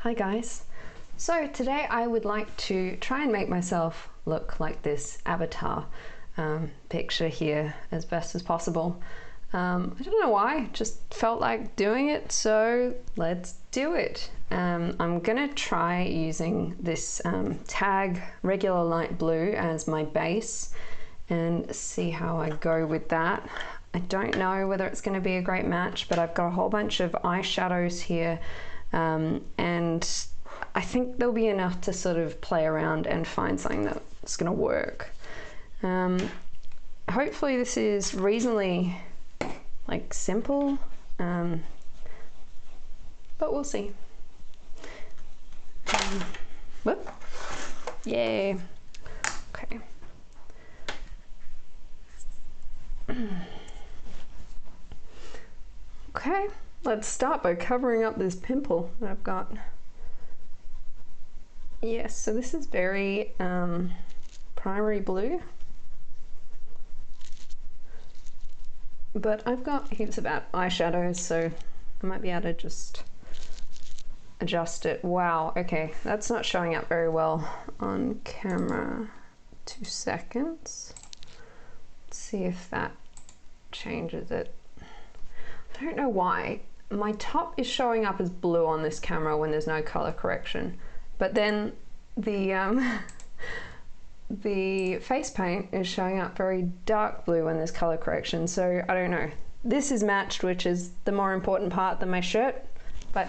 Hi guys. So today I would like to try and make myself look like this avatar picture here as best as possible. I don't know why, just felt like doing it, so let's do it. I'm gonna try using this tag regular light blue as my base and see how I go with that. I don't know whether it's going to be a great match, but I've got a whole bunch of eyeshadows here, and I think there'll be enough to sort of play around and find something that's going to work. Hopefully this is reasonably like simple, but we'll see. Whoop. Yay. Okay. Okay, let's start by covering up this pimple that I've got. Yes, so this is very primary blue, but I've got heaps of eyeshadows, so I might be able to just adjust it. Wow, okay, that's not showing up very well on camera. 2 seconds. Let's see if that changes it. I don't know why. My top is showing up as blue on this camera when there's no color correction, but then the the face paint is showing up very dark blue when there's color correction, so I don't know. This is matched, which is the more important part than my shirt. But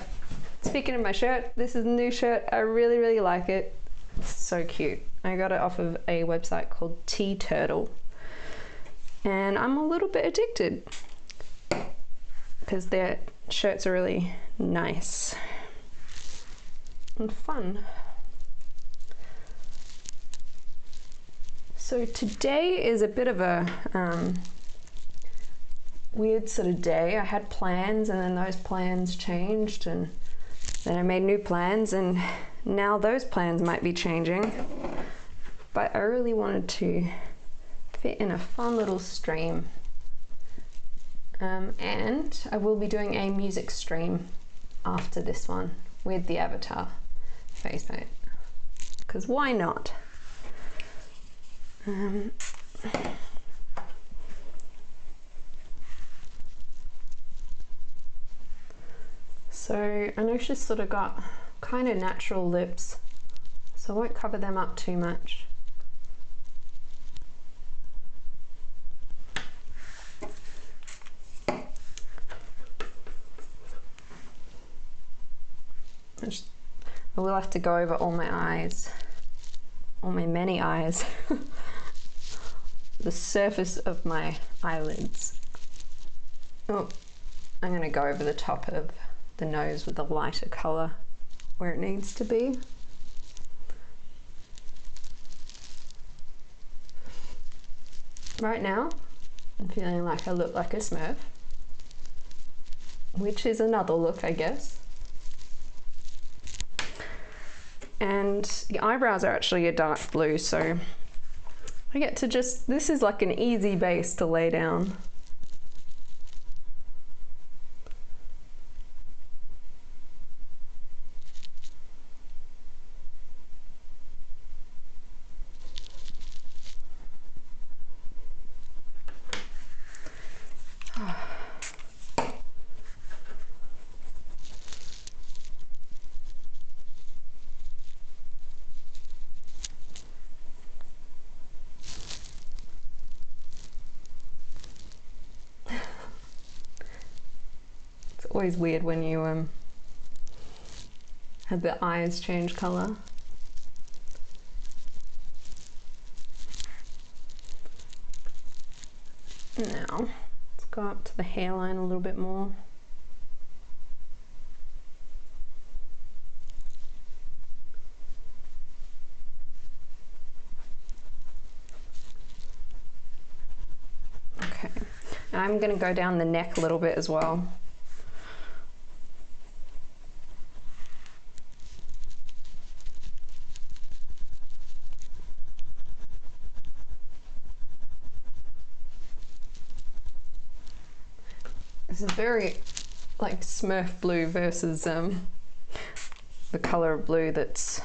speaking of my shirt, this is a new shirt. I really like it. It's so cute. I got it off of a website called T-Turtle, and I'm a little bit addicted because their shirts are really nice and fun. So today is a bit of a weird sort of day. I had plans and then those plans changed, and then I made new plans, and now those plans might be changing. But I really wanted to fit in a fun little stream. And I will be doing a music stream after this one with the avatar face paint, because why not? So I know she's sort of got kind of natural lips, so I won't cover them up too much. I will have to go over all my eyes, all my many eyes, the surface of my eyelids. Oh, I'm going to go over the top of the nose with a lighter colour where it needs to be. Right now, I'm feeling like I look like a Smurf, which is another look, I guess. And the eyebrows are actually a dark blue, so I get to just, this is like an easy base to lay down. Always weird when you have the eyes change color. Now let's go up to the hairline a little bit more. Okay, and I'm going to go down the neck a little bit as well. This is very like Smurf blue versus the color of blue that's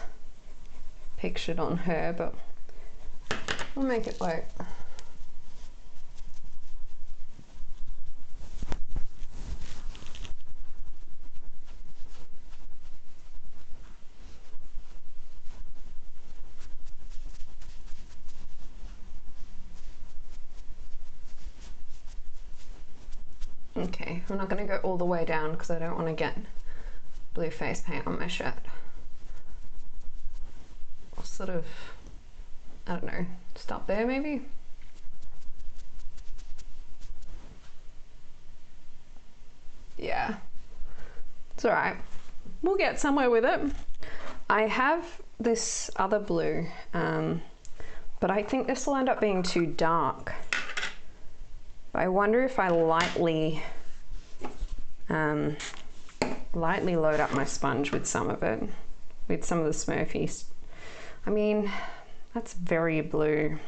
pictured on her, but we'll make it like okay, I'm not going to go all the way down because I don't want to get blue face paint on my shirt. I'll sort of, I don't know, stop there maybe. Yeah, it's all right. We'll get somewhere with it. I have this other blue, but I think this will end up being too dark. I wonder if I lightly load up my sponge with some of it, with some of the Smurfies. I mean, that's very blue.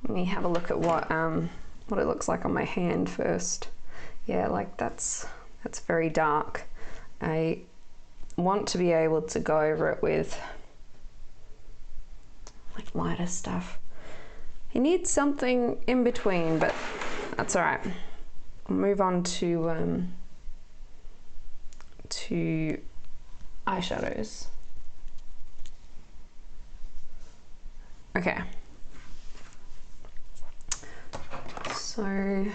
Let me have a look at what it looks like on my hand first. Yeah, like that's very dark. I want to be able to go over it with like lighter stuff. You need something in between, but that's all right. I'll move on to eyeshadows. Okay. So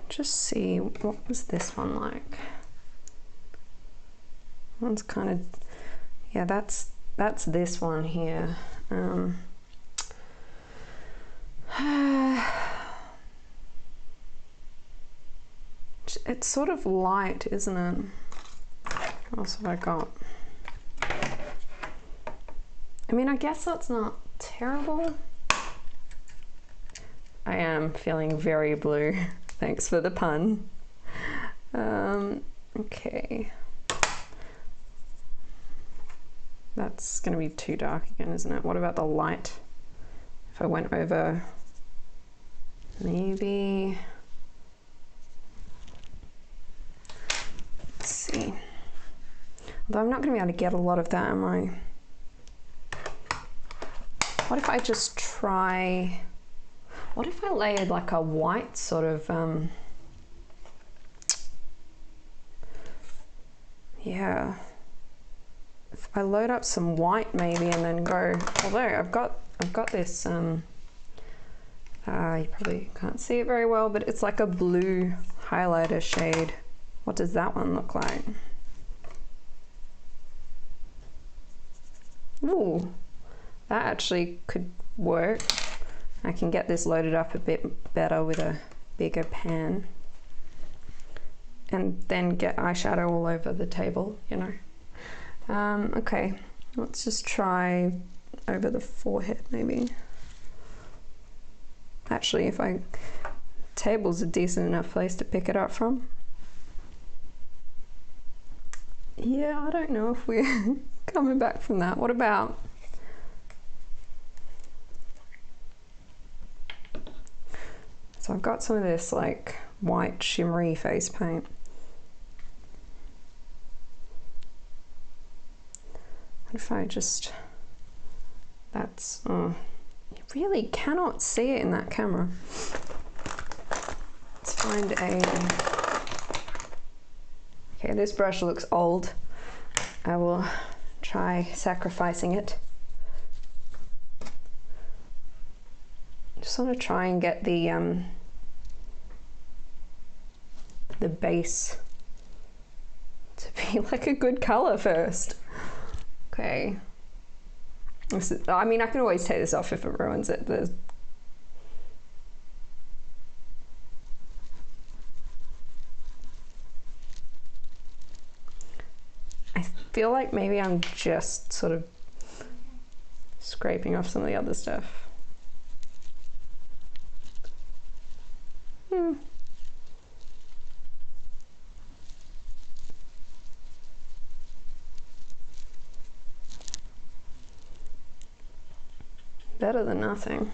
just see, what was this one like? One's kind of, yeah, that's this one here. It's sort of light, isn't it? What else have I got? I mean, I guess that's not terrible. I am feeling very blue. Thanks for the pun. Okay. That's going to be too dark again, isn't it? What about the light? If I went over, maybe, let's see. Although I'm not going to be able to get a lot of that, am I? What if I just try, what if I layered like a white sort of, yeah. If I load up some white maybe and then go, although I've got this, you probably can't see it very well, but it's like a blue highlighter shade. What does that one look like? Ooh, that actually could work. I can get this loaded up a bit better with a bigger pan and then get eyeshadow all over the table, you know. Okay, let's just try over the forehead maybe. Actually, table's a decent enough place to pick it up from. Yeah, I don't know if we're coming back from that. What about, so I've got some of this like white shimmery face paint. If I just, that's, oh, you really cannot see it in that camera. Let's find a, okay, this brush looks old. I will try sacrificing it. Just want to try and get the base to be like a good color first. Okay. I mean, I can always take this off if it ruins it. I feel like maybe I'm just sort of scraping off some of the other stuff. Better than nothing.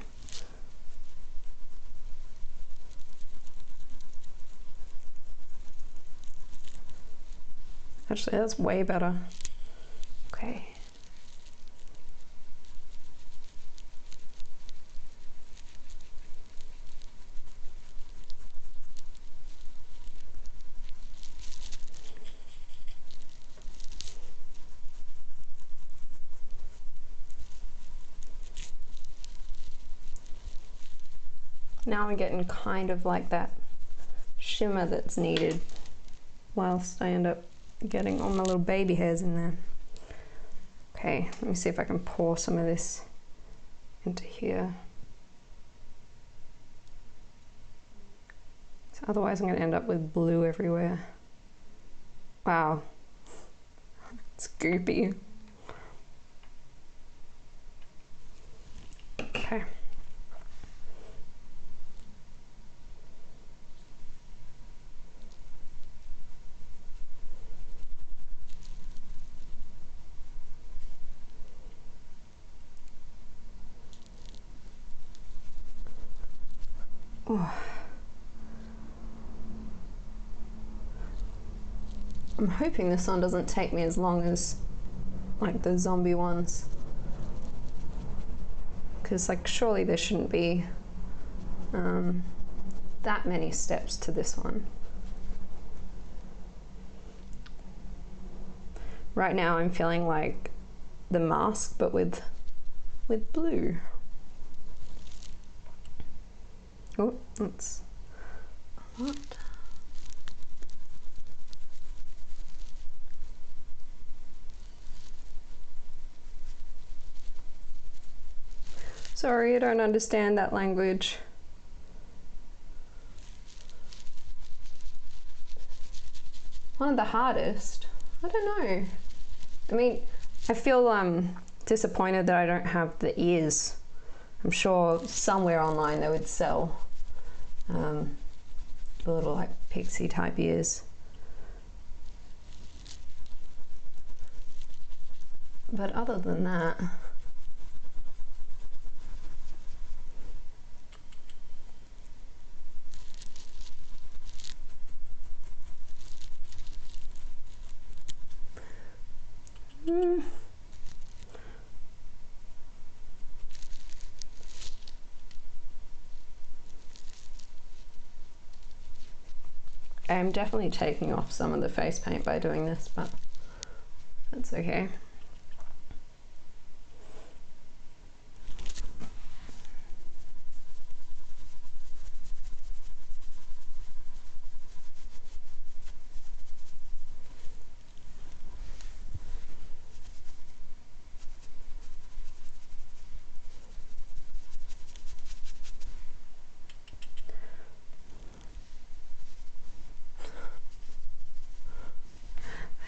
Actually, that's way better. Okay. Now I'm getting kind of like that shimmer that's needed whilst I end up getting all my little baby hairs in there. Okay, let me see if I can pour some of this into here. So otherwise I'm going to end up with blue everywhere. Wow, it's goopy. Okay. Oh. I'm hoping this one doesn't take me as long as like the zombie ones, because like surely there shouldn't be that many steps to this one. Right now I'm feeling like the mask but with blue. Oh, that's a lot. Sorry, I don't understand that language. One of the hardest? I don't know. I mean, I feel disappointed that I don't have the ears. I'm sure somewhere online they would sell the little like pixie type ears. But other than that, I'm definitely taking off some of the face paint by doing this, but that's okay.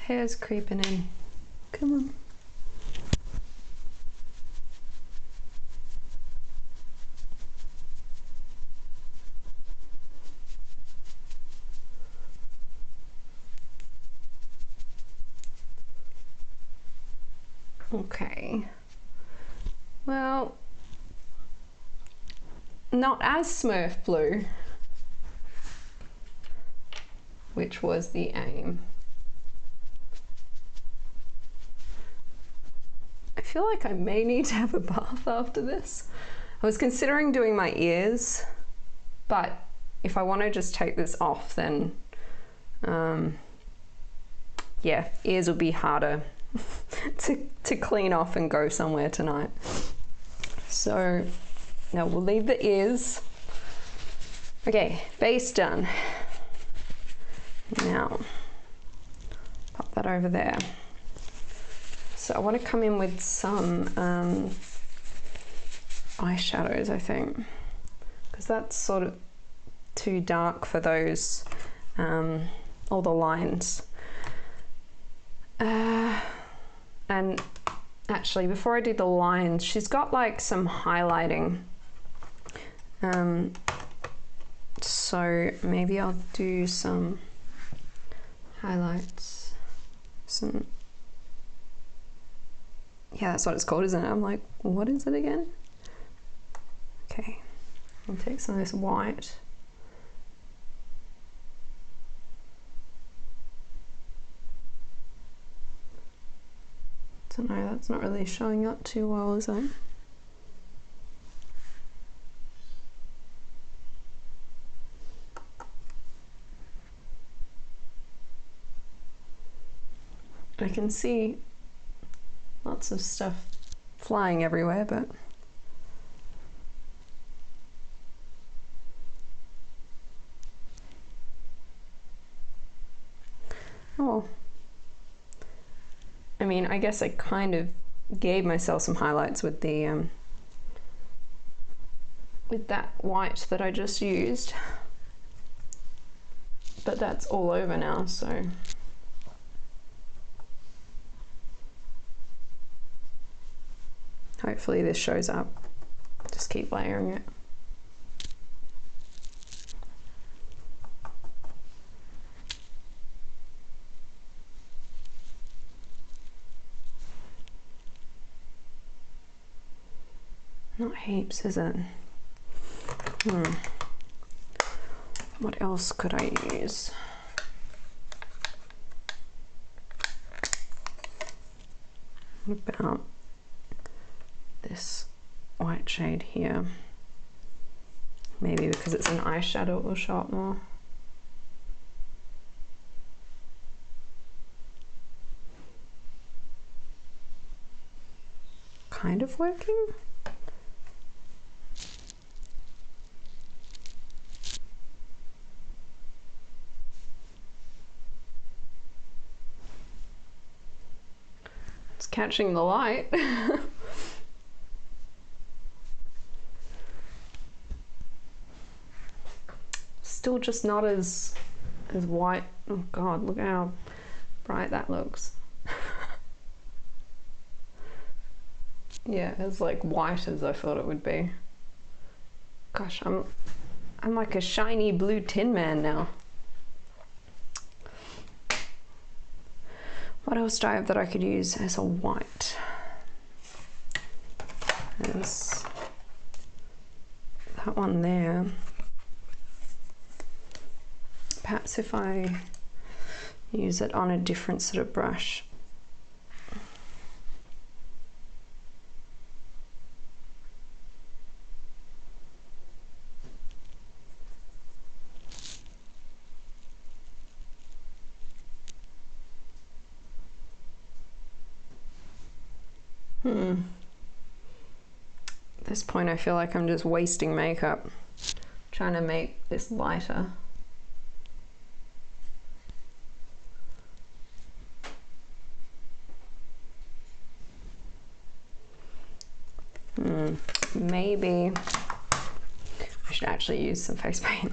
Hair's creeping in. Come on. Okay. Well, not as Smurf blue, which was the aim. I feel like I may need to have a bath after this. I was considering doing my ears, but if I want to just take this off, then yeah, ears will be harder to clean off and go somewhere tonight. So now we'll leave the ears. Okay, base done. Now pop that over there. So I want to come in with some eyeshadows, I think, because that's sort of too dark for those, all the lines. And actually, before I do the lines, she's got like some highlighting. So maybe I'll do some highlights. Yeah, that's what it's called, isn't it? I'm like, what is it again? Okay, I'll take some of this white. Don't know, that's not really showing up too well, is it? I can see lots of stuff flying everywhere, but oh, I mean, I guess I kind of gave myself some highlights with the with that white that I just used, but that's all over now, so hopefully this shows up. Just keep layering it. Not heaps, is it? What else could I use? What about this white shade here? Maybe because it's an eyeshadow it will show up more. Kind of working. It's catching the light. Still just not as white. Oh god, look how bright that looks. Yeah, as like white as I thought it would be. Gosh, I'm like a shiny blue Tin Man now. What else do I have that I could use as a white? There's that one there. Perhaps if I use it on a different sort of brush. At this point I feel like I'm just wasting makeup trying to make this lighter. Maybe I should actually use some face paint.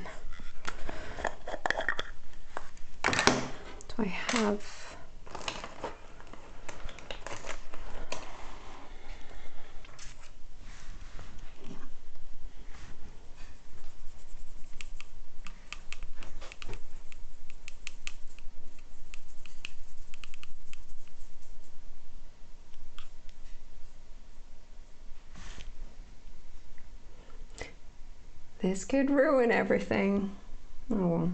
Do I have... This could ruin everything. Oh well.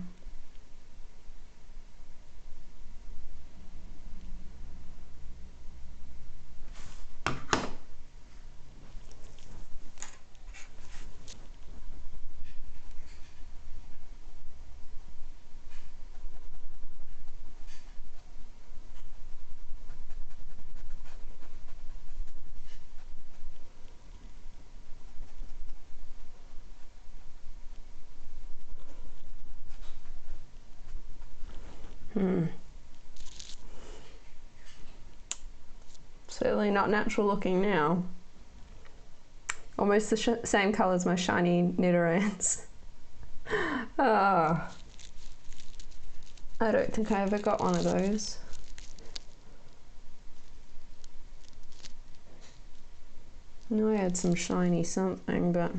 Certainly not natural looking now. Almost the same colour as my shiny Nidorans. Ah, I don't think I ever got one of those. I know I had some shiny something, but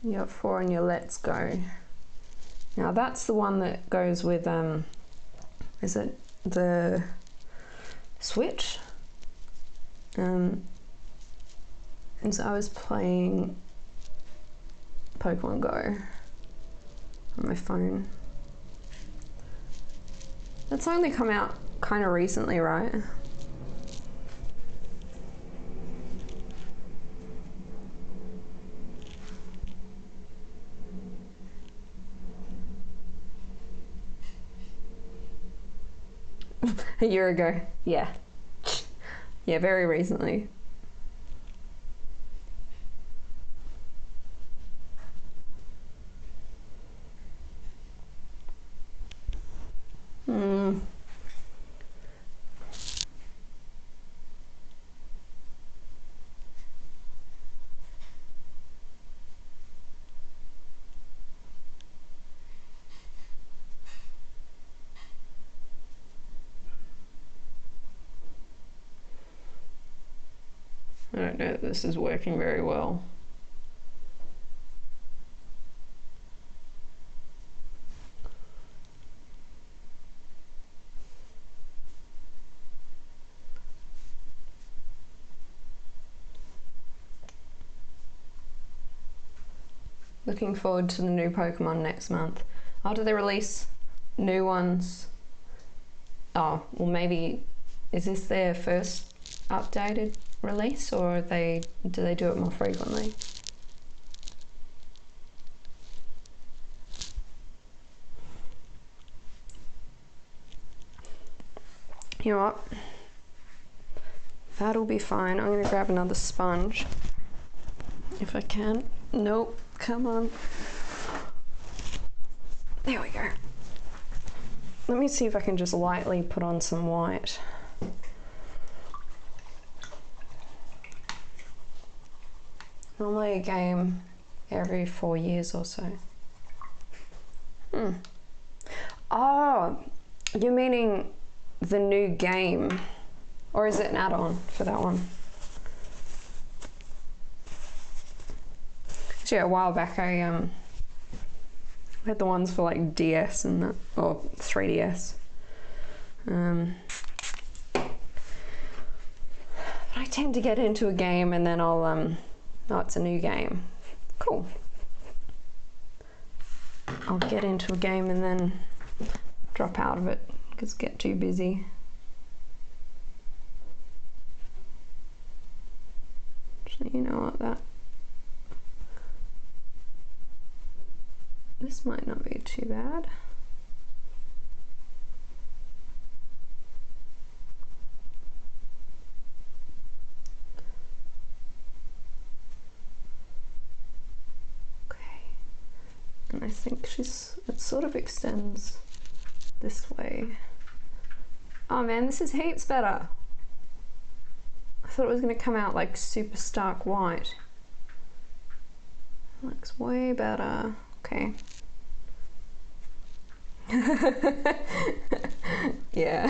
you got 4 on your Let's Go. Now that's the one that goes with, is it the Switch? And so I was playing Pokemon Go on my phone. That's only come out kind of recently, right? A year ago, yeah. Yeah, very recently. I don't know if this is working very well. Looking forward to the new Pokemon next month. After they release new ones. Oh, well, maybe is this their first updated release, or do they do it more frequently? You know what? That'll be fine. I'm gonna grab another sponge if I can. Nope, come on. There we go. Let me see if I can just lightly put on some white. Normally a game every 4 years or so. Oh, you're meaning the new game, or is it an add-on for that one? So yeah, a while back I had the ones for like DS and that, or 3DS. But I tend to get into a game and then I'll oh, it's a new game. Cool. I'll get into a game and then drop out of it because I get too busy. So you know what, this might not be too bad. Okay, and I think it sort of extends this way. Oh man, this is heaps better. I thought it was going to come out like super stark white. It looks way better. Okay. Yeah.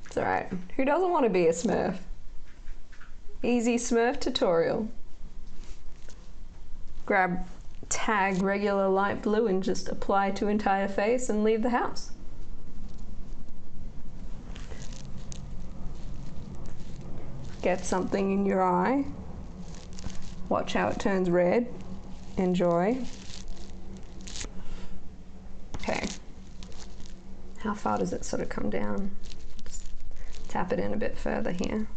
It's alright. Who doesn't want to be a Smurf? Easy Smurf tutorial. Grab tag regular light blue and just apply to entire face and leave the house. Get something in your eye. Watch how it turns red. Enjoy. Okay. How far does it sort of come down? Just tap it in a bit further here.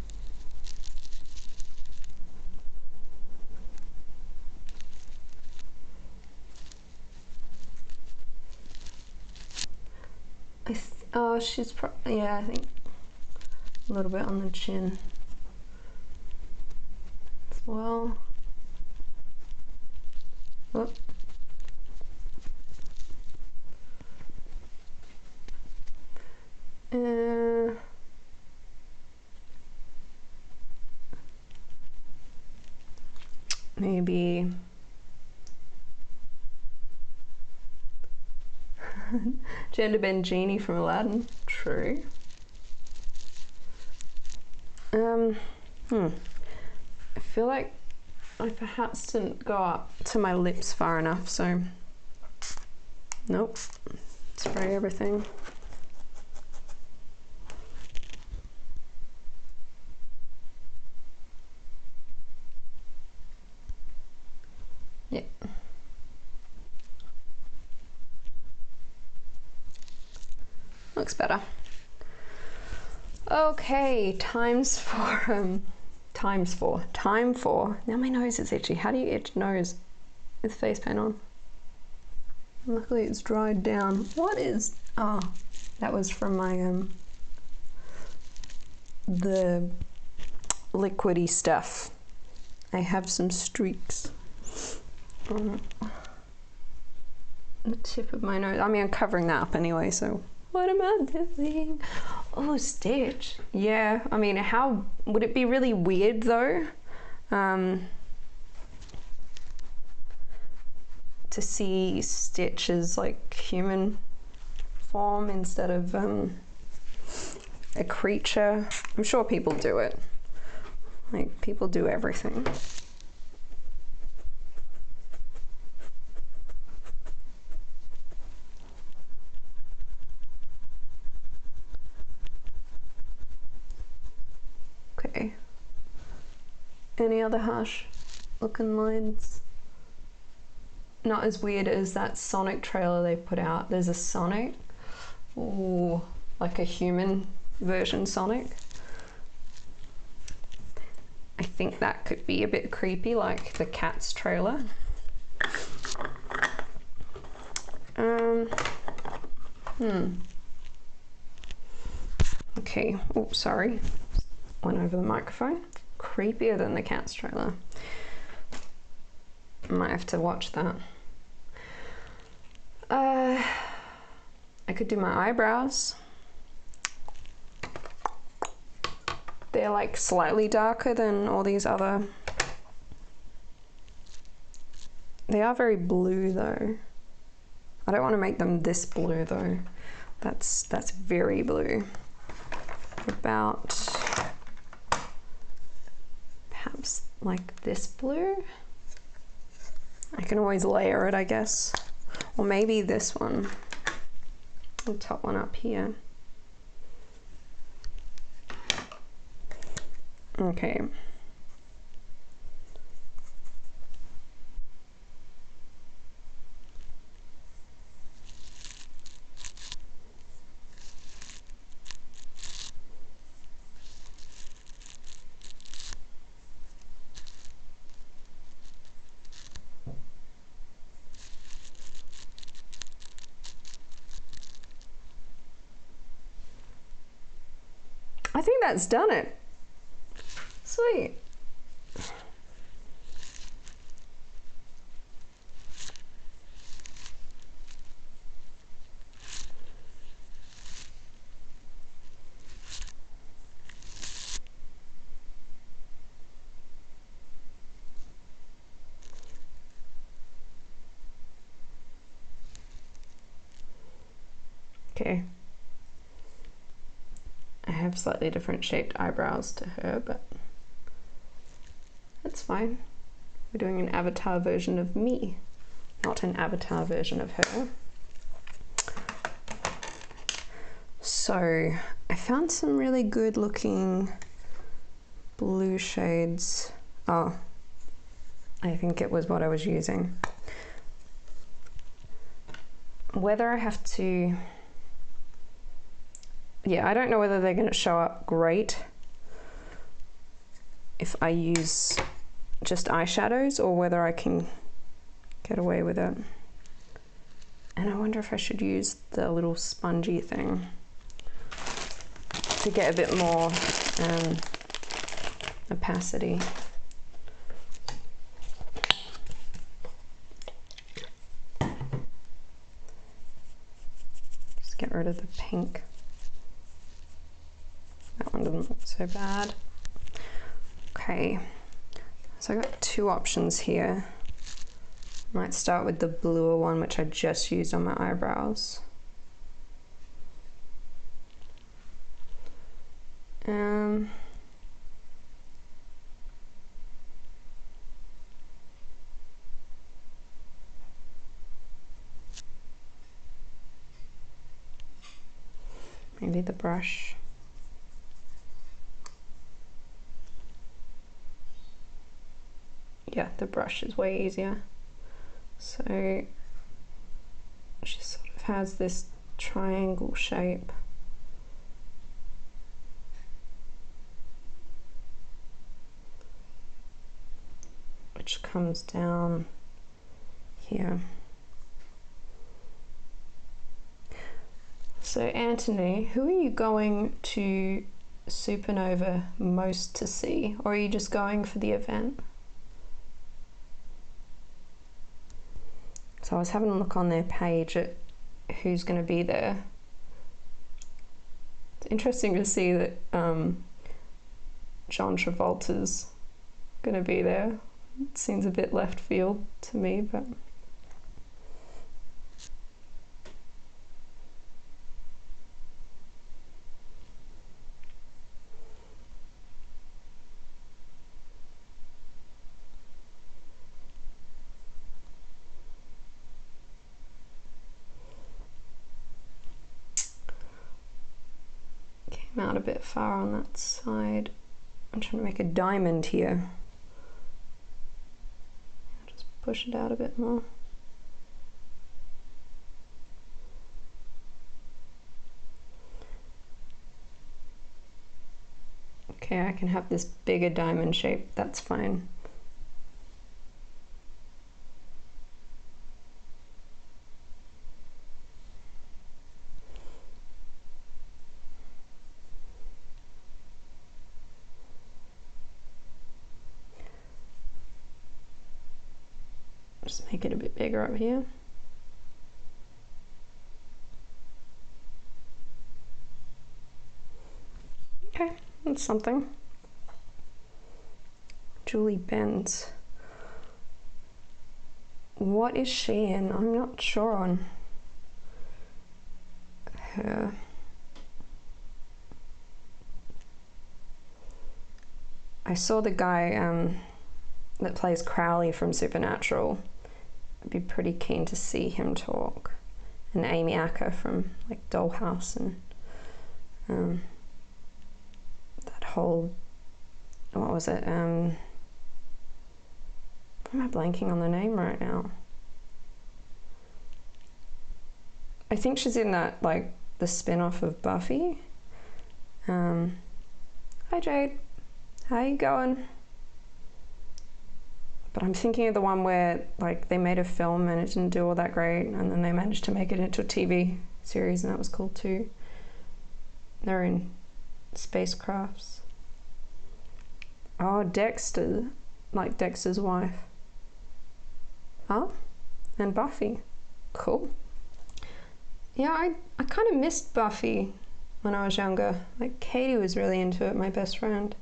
Oh, she's probably, yeah, I think a little bit on the chin as well. Oh. Maybe gender bend genie from Aladdin. True. I feel like I perhaps didn't go up to my lips far enough, so nope. Spray everything. Looks better. Okay, time for, now my nose is itchy. How do you itch nose with face paint on? Luckily it's dried down. What is, oh, that was from my, the liquidy stuff. I have some streaks on the tip of my nose. I mean, I'm covering that up anyway, so what am I doing? Oh, Stitch. Yeah, I mean, how would it be really weird though? To see Stitch as like human form instead of a creature. I'm sure people do it. Like, people do everything. Okay. Any other harsh looking lines? Not as weird as that Sonic trailer they put out. There's a Sonic. Ooh, like a human version Sonic. I think that could be a bit creepy, like the Cats trailer. Okay, oh, sorry. Went over the microphone. Creepier than the Cats trailer. Might have to watch that. I could do my eyebrows. They're like slightly darker than all these other. They are very blue though. I don't want to make them this blue though. That's very blue. About perhaps like this blue. I can always layer it, I guess. Or maybe this one. The top one up here. Okay. I think that's done it. Sweet. Okay. I have slightly different shaped eyebrows to her, but that's fine. We're doing an avatar version of me, not an avatar version of her. So I found some really good looking blue shades. Oh, I think it was what I was using. Whether I have to, yeah, I don't know whether they're going to show up great if I use just eyeshadows or whether I can get away with it. And I wonder if I should use the little spongy thing to get a bit more opacity. Just get rid of the pink. That one doesn't look so bad. Okay, so I got two options here. Might start with the bluer one, which I just used on my eyebrows. Maybe the brush. Yeah, the brush is way easier. So she sort of has this triangle shape. which comes down here. So Anthony, who are you going to Supernova most to see, or are you just going for the event? So I was having a look on their page at who's going to be there. It's interesting to see that John Travolta's going to be there. It seems a bit left field to me, but came out a bit far on that side. I'm trying to make a diamond here. Just push it out a bit more. Okay, I can have this bigger diamond shape, that's fine. Just make it a bit bigger up here. Okay, that's something. Julie Benz. What is she in? I'm not sure on her. I saw the guy that plays Crowley from Supernatural. I'd be pretty keen to see him talk. And Amy Acker from like Dollhouse and that whole, what was it? Am I blanking on the name right now? I think she's in that, like, the spin-off of Buffy. Hi Jade, how you going? But I'm thinking of the one where, like, they made a film and it didn't do all that great, and then they managed to make it into a TV series, and that was cool too. They're in spacecrafts. Oh, Dexter, like Dexter's wife. Oh, and Buffy. Cool. Yeah, I kind of missed Buffy when I was younger. Like, Katie was really into it, my best friend.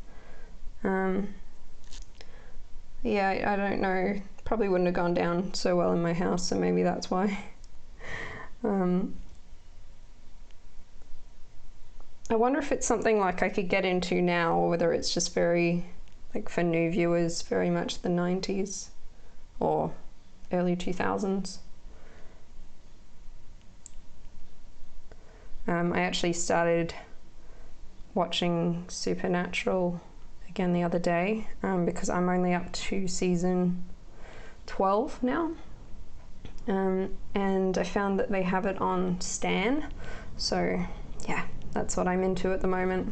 Yeah, I don't know. Probably wouldn't have gone down so well in my house, so maybe that's why. I wonder if it's something like I could get into now, or whether it's just very, like, for new viewers, very much the 90s or early 2000s. I actually started watching Supernatural again the other day because I'm only up to season 12 now, and I found that they have it on Stan, so yeah, that's what I'm into at the moment.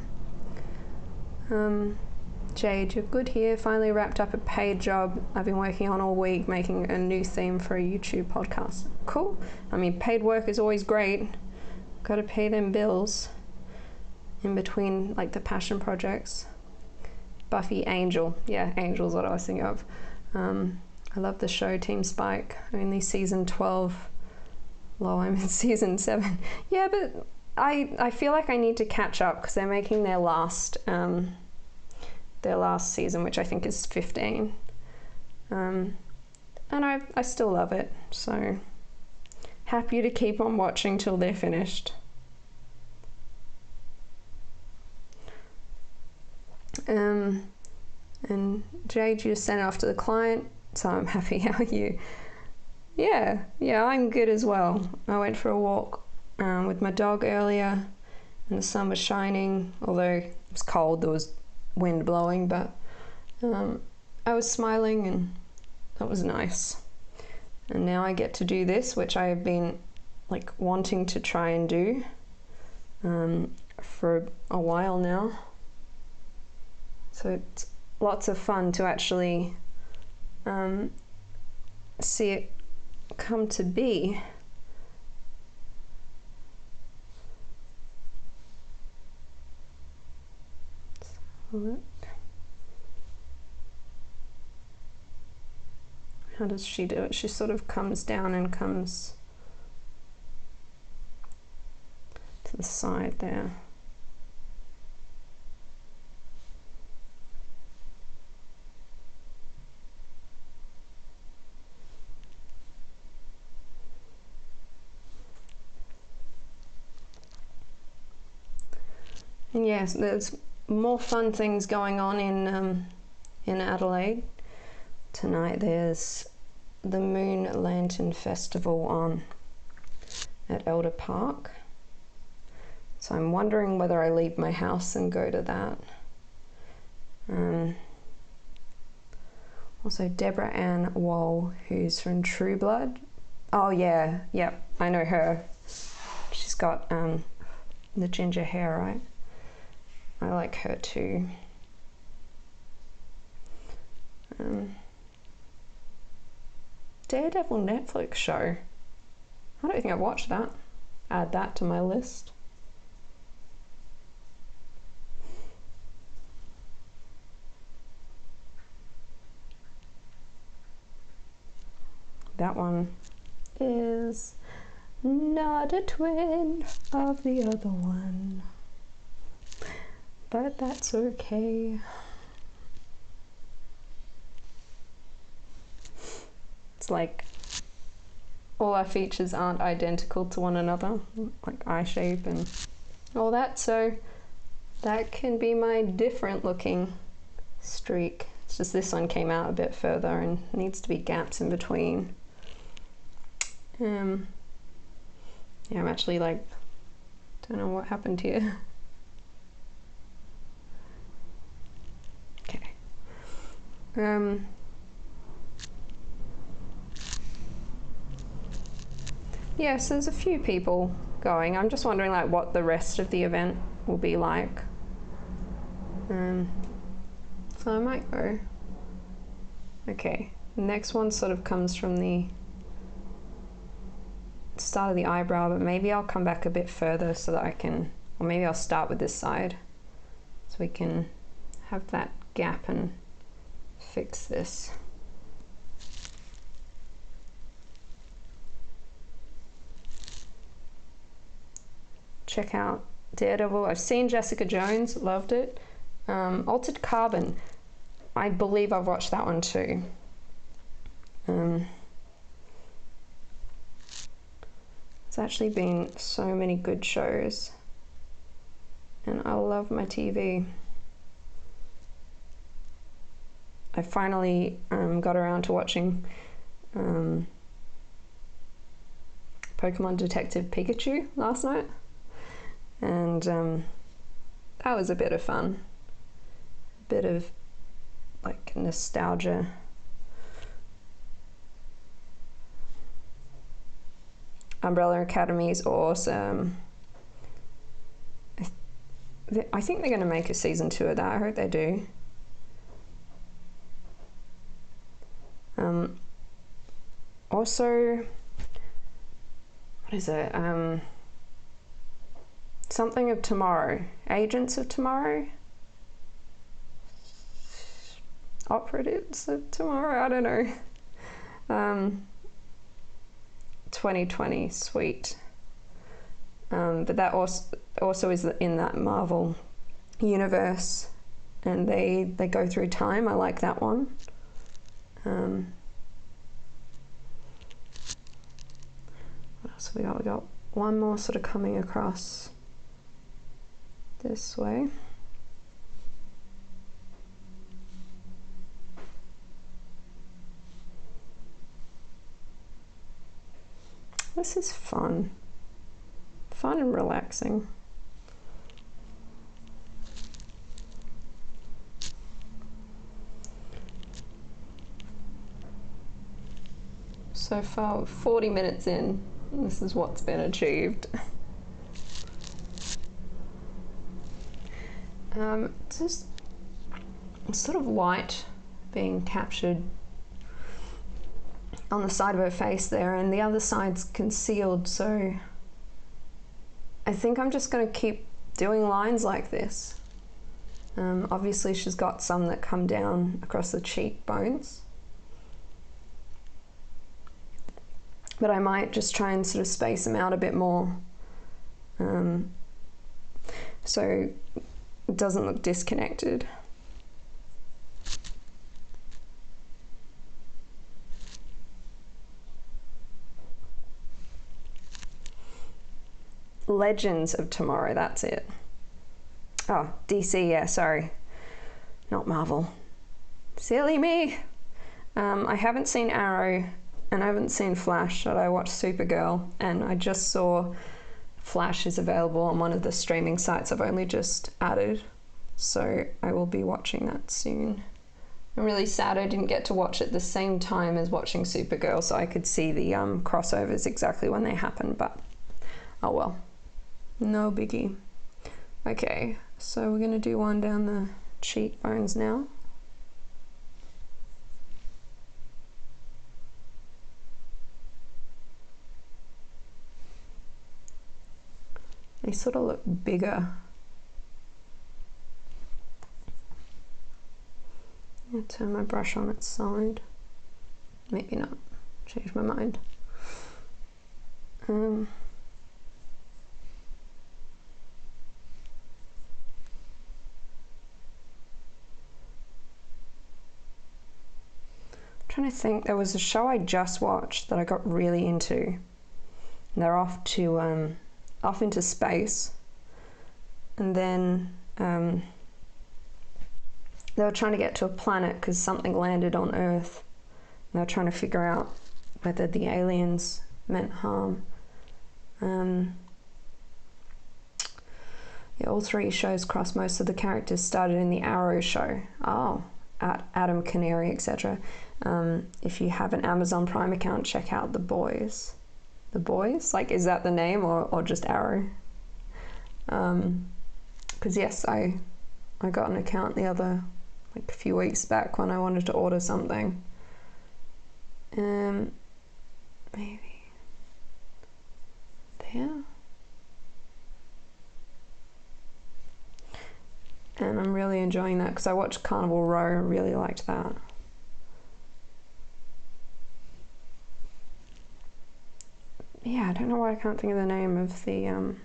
Jade, you're good here. Finally wrapped up a paid job I've been working on all week, making a new theme for a YouTube podcast. Cool. I mean, paid work is always great. Got to pay them bills in between, like, the passion projects. Buffy Angel. Yeah, Angel's what I was thinking of. I love the show Team Spike. Only season 12. Lol, I'm in season 7. Yeah, but I feel like I need to catch up because they're making their last season, which I think is 15. And I still love it, so happy to keep on watching till they're finished. And Jade, you just sent it off to the client, so I'm happy. How are you? Yeah, I'm good as well. I went for a walk with my dog earlier, and the sun was shining, although it was cold, there was wind blowing, but I was smiling, and that was nice. And now I get to do this, which I have been, like, wanting to try and do for a while now. So it's lots of fun to actually see it come to be. Let's have a look. How does she do it? She sort of comes down and comes to the side there. And yes, there's more fun things going on in Adelaide tonight. There's the Moon Lantern Festival on at Elder Park, so I'm wondering whether I leave my house and go to that. Also Deborah Ann Woll, who's from True Blood. Oh yeah, yep, I know her. She's got the ginger hair, right? I like her too. Daredevil Netflix show. I don't think I've watched that. Add that to my list. That one is not a twin of the other one, but that's okay. It's like all our features aren't identical to one another, like eye shape and all that, so that can be my different looking streak. It's just this one came out a bit further and needs to be gaps in between. Yeah, I'm actually like, don't know what happened here. Okay. Yes, there's a few people going. I'm just wondering like what the rest of the event will be like. So I might go. Okay, the next one sort of comes from the start of the eyebrow, but maybe I'll come back a bit further so that I can, or maybe I'll start with this side so we can have that gap and fix this. Check out Daredevil. I've seen Jessica Jones, loved it. Altered Carbon, I believe I've watched that one too. It's actually been so many good shows, and I love my TV. I finally got around to watching Pokemon Detective Pikachu last night, and that was a bit of fun, a bit of like nostalgia. Umbrella Academy is awesome. I think they're going to make a season 2 of that. I hope they do. Also, what is it? Something of Tomorrow. Agents of Tomorrow? Operatives of Tomorrow? I don't know. 2020, sweet. But that also is in that Marvel universe, and they go through time. I like that one. What else have we got? We got one more sort of coming across this way. This is fun and relaxing. So far, 40 minutes in, this is what's been achieved. Just sort of light being captured on the side of her face there, and the other side's concealed, so I think I'm just going to keep doing lines like this. Obviously she's got some that come down across the cheekbones, but I might just try and sort of space them out a bit more, so it doesn't look disconnected. Legends of Tomorrow, that's it. Oh, DC, yeah, sorry. Not Marvel. Silly me! I haven't seen Arrow and I haven't seen Flash, but I watched Supergirl, and I just saw Flash is available on one of the streaming sites I've only just added, so I will be watching that soon. I'm really sad I didn't get to watch it the same time as watching Supergirl, so I could see the crossovers exactly when they happen, but oh well. No biggie. Okay, so we're gonna do one down the cheekbones now. They sort of look bigger. I'll turn my brush on its side. Maybe not. Change my mind. Trying to think, there was a show I just watched that I got really into. They're off to off into space, and then they were trying to get to a planet because something landed on Earth, and they were trying to figure out whether the aliens meant harm. Yeah, all three shows cross. Most of the characters started in the Arrow show. Oh, Adam Canary, etc. If you have an Amazon Prime account, check out The Boys. The Boys? Like, is that the name, or just Arrow? Because yes, I got an account the other, like a few weeks back when I wanted to order something. Maybe there. And I'm really enjoying that because I watched Carnival Row, I really liked that. Yeah, I don't know why I can't think of the name of the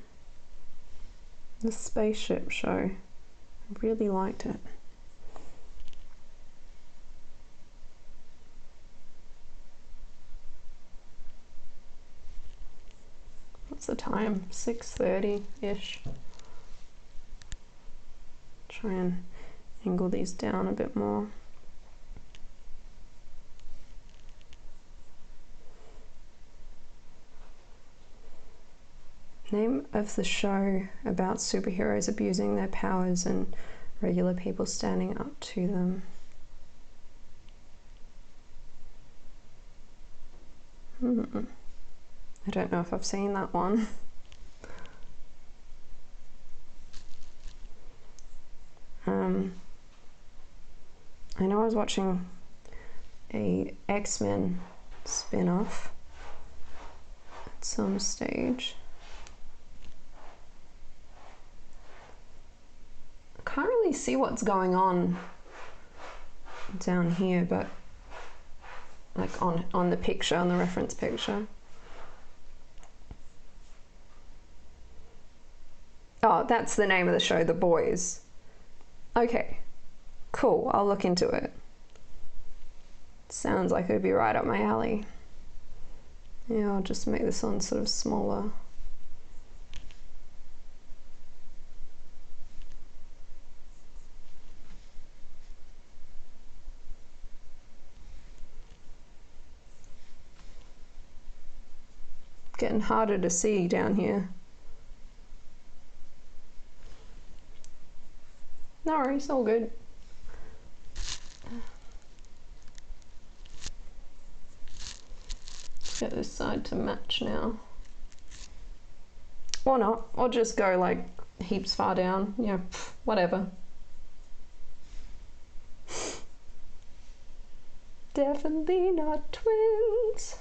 spaceship show. I really liked it. What's the time? 6:30-ish. Try and angle these down a bit more. Name of the show about superheroes abusing their powers and regular people standing up to them. I don't know if I've seen that one. I know I was watching a X-Men spin-off at some stage. I can't really see what's going on down here, but like on the picture, on the reference picture. Oh, that's the name of the show, The Boys. Okay, cool, I'll look into it. Sounds like it would be right up my alley. Yeah, I'll just make this one sort of smaller. Getting harder to see down here. No worries, all good. Get this side to match now. Or not, or just go like heaps far down, you know, whatever. Definitely not twins.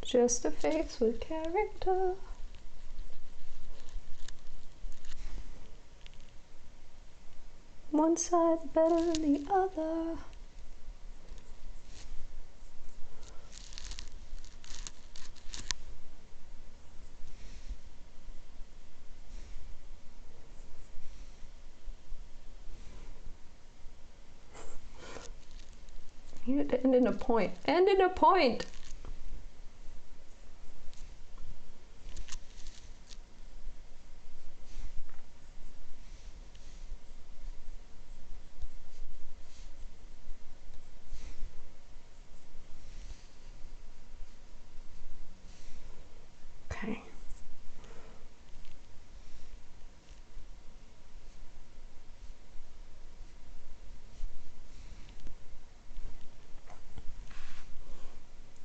Just a face with character. One side's better than the other. You need to end in a point. End in a point! Okay.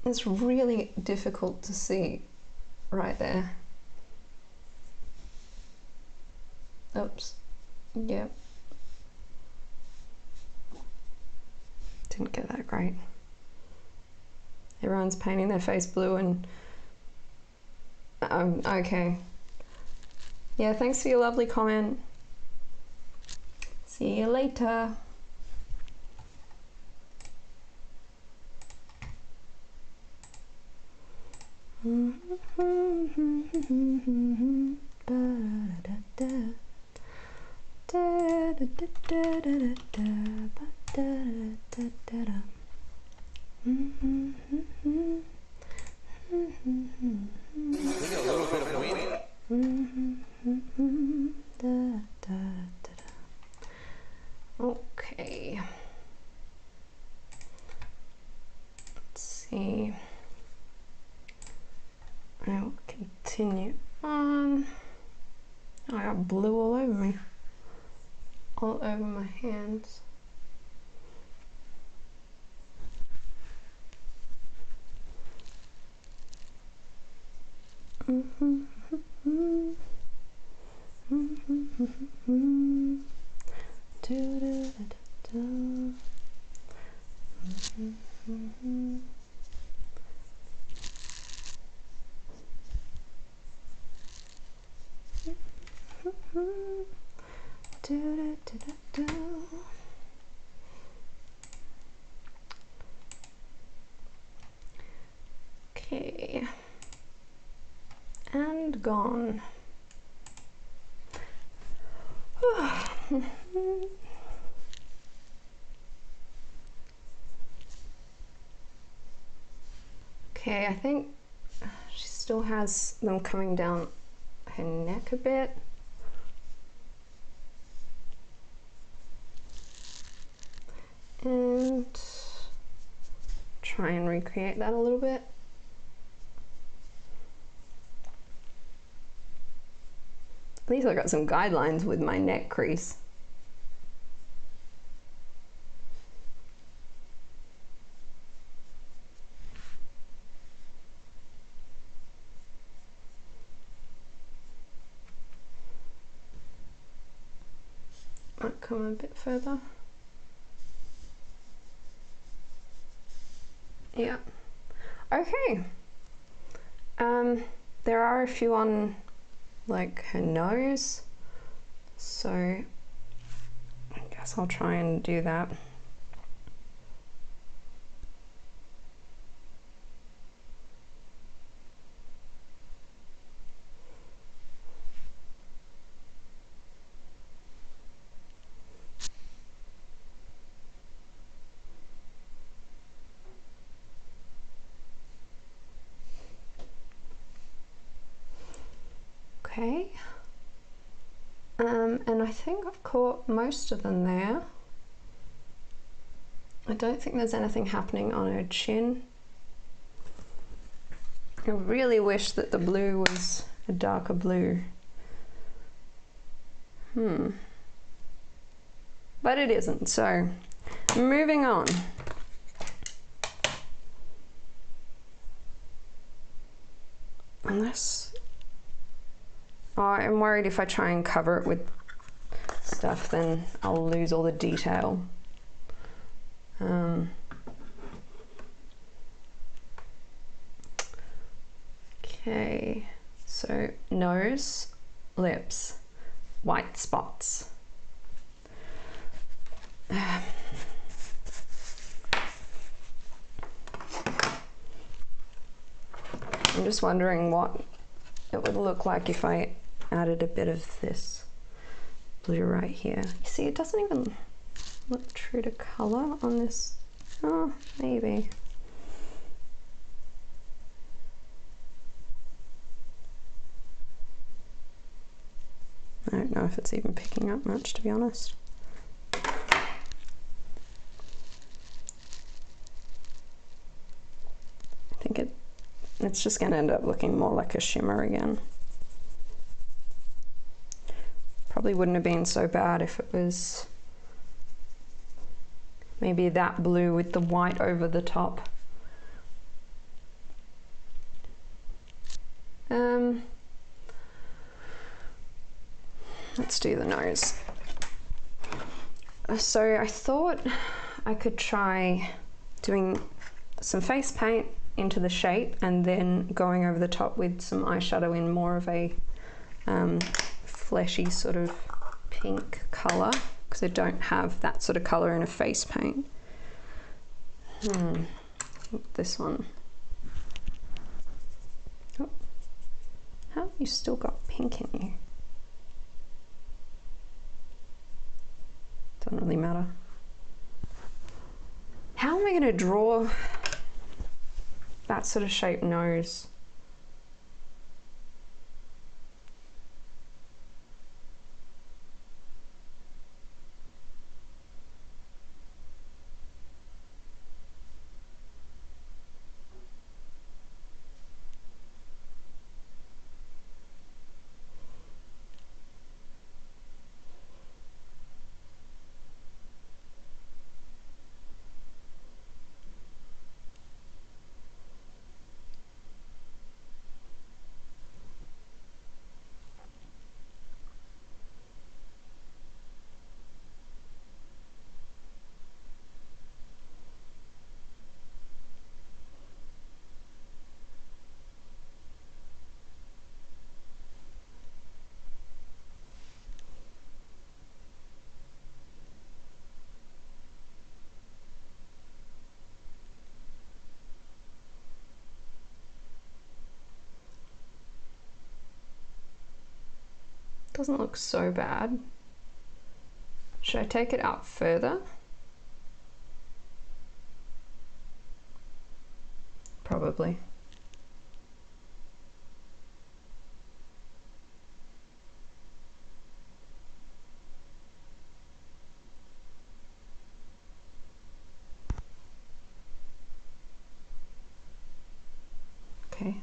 It's really difficult to see right there. Oops. Yep. Didn't get that great. Everyone's painting their face blue and... okay. Yeah, thanks for your lovely comment. See you later. Okay. Let's see. I'll continue on. I got blue all over me. All over my hands. Okay, and gone. Okay, I think she still has them coming down her neck a bit. And try and recreate that a little bit. At least I got some guidelines with my neck crease. Might come a bit further. Yeah. Okay. There are a few on like her nose, so I guess I'll try and do that. Okay, and I think I've caught most of them there. I don't think there's anything happening on her chin. I really wish that the blue was a darker blue. But it isn't, so moving on. Unless... oh, I'm worried if I try and cover it with stuff, then I'll lose all the detail. Okay, so nose, lips, white spots. I'm just wondering what it would look like if I added a bit of this blue right here. You see, it doesn't even look true to color on this. Oh, maybe. I don't know if it's even picking up much, to be honest. I think it's just going to end up looking more like a shimmer again. Probably wouldn't have been so bad if it was maybe that blue with the white over the top. Let's do the nose. So I thought I could try doing some face paint into the shape and then going over the top with some eyeshadow in more of a fleshy sort of pink colour, because I don't have that sort of colour in a face paint. This one. Oh. How have you still got pink in you? Doesn't really matter. How am I going to draw that sort of shaped nose? Doesn't look so bad. Should I take it out further? Probably. Okay.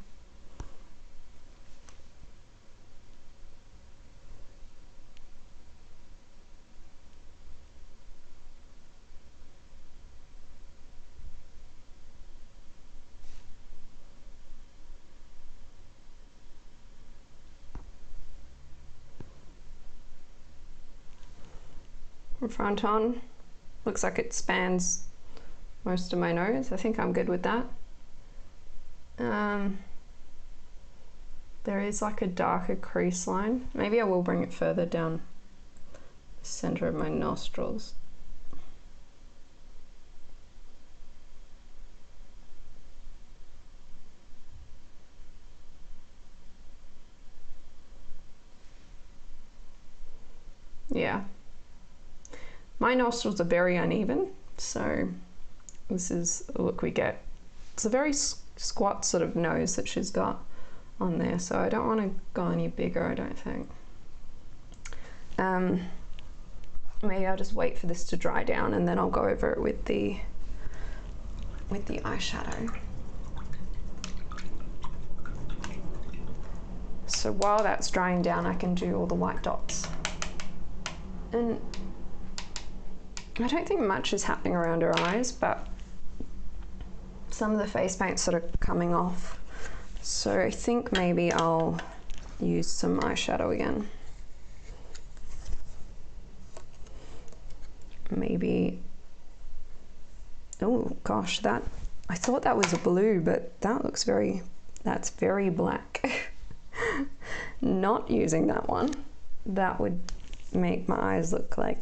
From front on, looks like it spans most of my nose. I think I'm good with that. There is like a darker crease line. Maybe I will bring it further down the center of my nostrils. Yeah. My nostrils are very uneven, so this is the look we get. It's a very squat sort of nose that she's got on there, so I don't want to go any bigger, I don't think. Maybe I'll just wait for this to dry down and then I'll go over it with the eyeshadow. So while that's drying down, I can do all the white dots. And I don't think much is happening around her eyes, but some of the face paint's sort of coming off. So I think maybe I'll use some eyeshadow again. gosh, I thought that was a blue, but that's very black. Not using that one, that would make my eyes look like,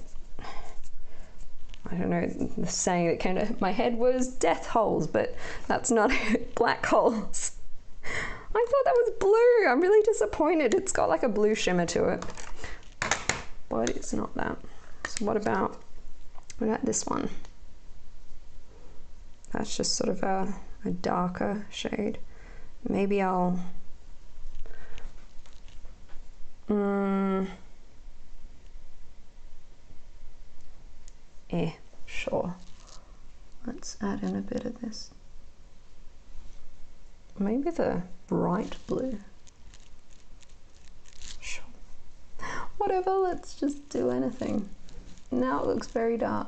I don't know, the saying that came to my head was death holes, but that's not it, black holes. I thought that was blue. I'm really disappointed. It's got like a blue shimmer to it, but it's not that. So what about this one? That's just sort of a darker shade. Maybe I'll sure. Let's add in a bit of this. Maybe the bright blue. Sure. Whatever, let's just do anything. Now it looks very dark.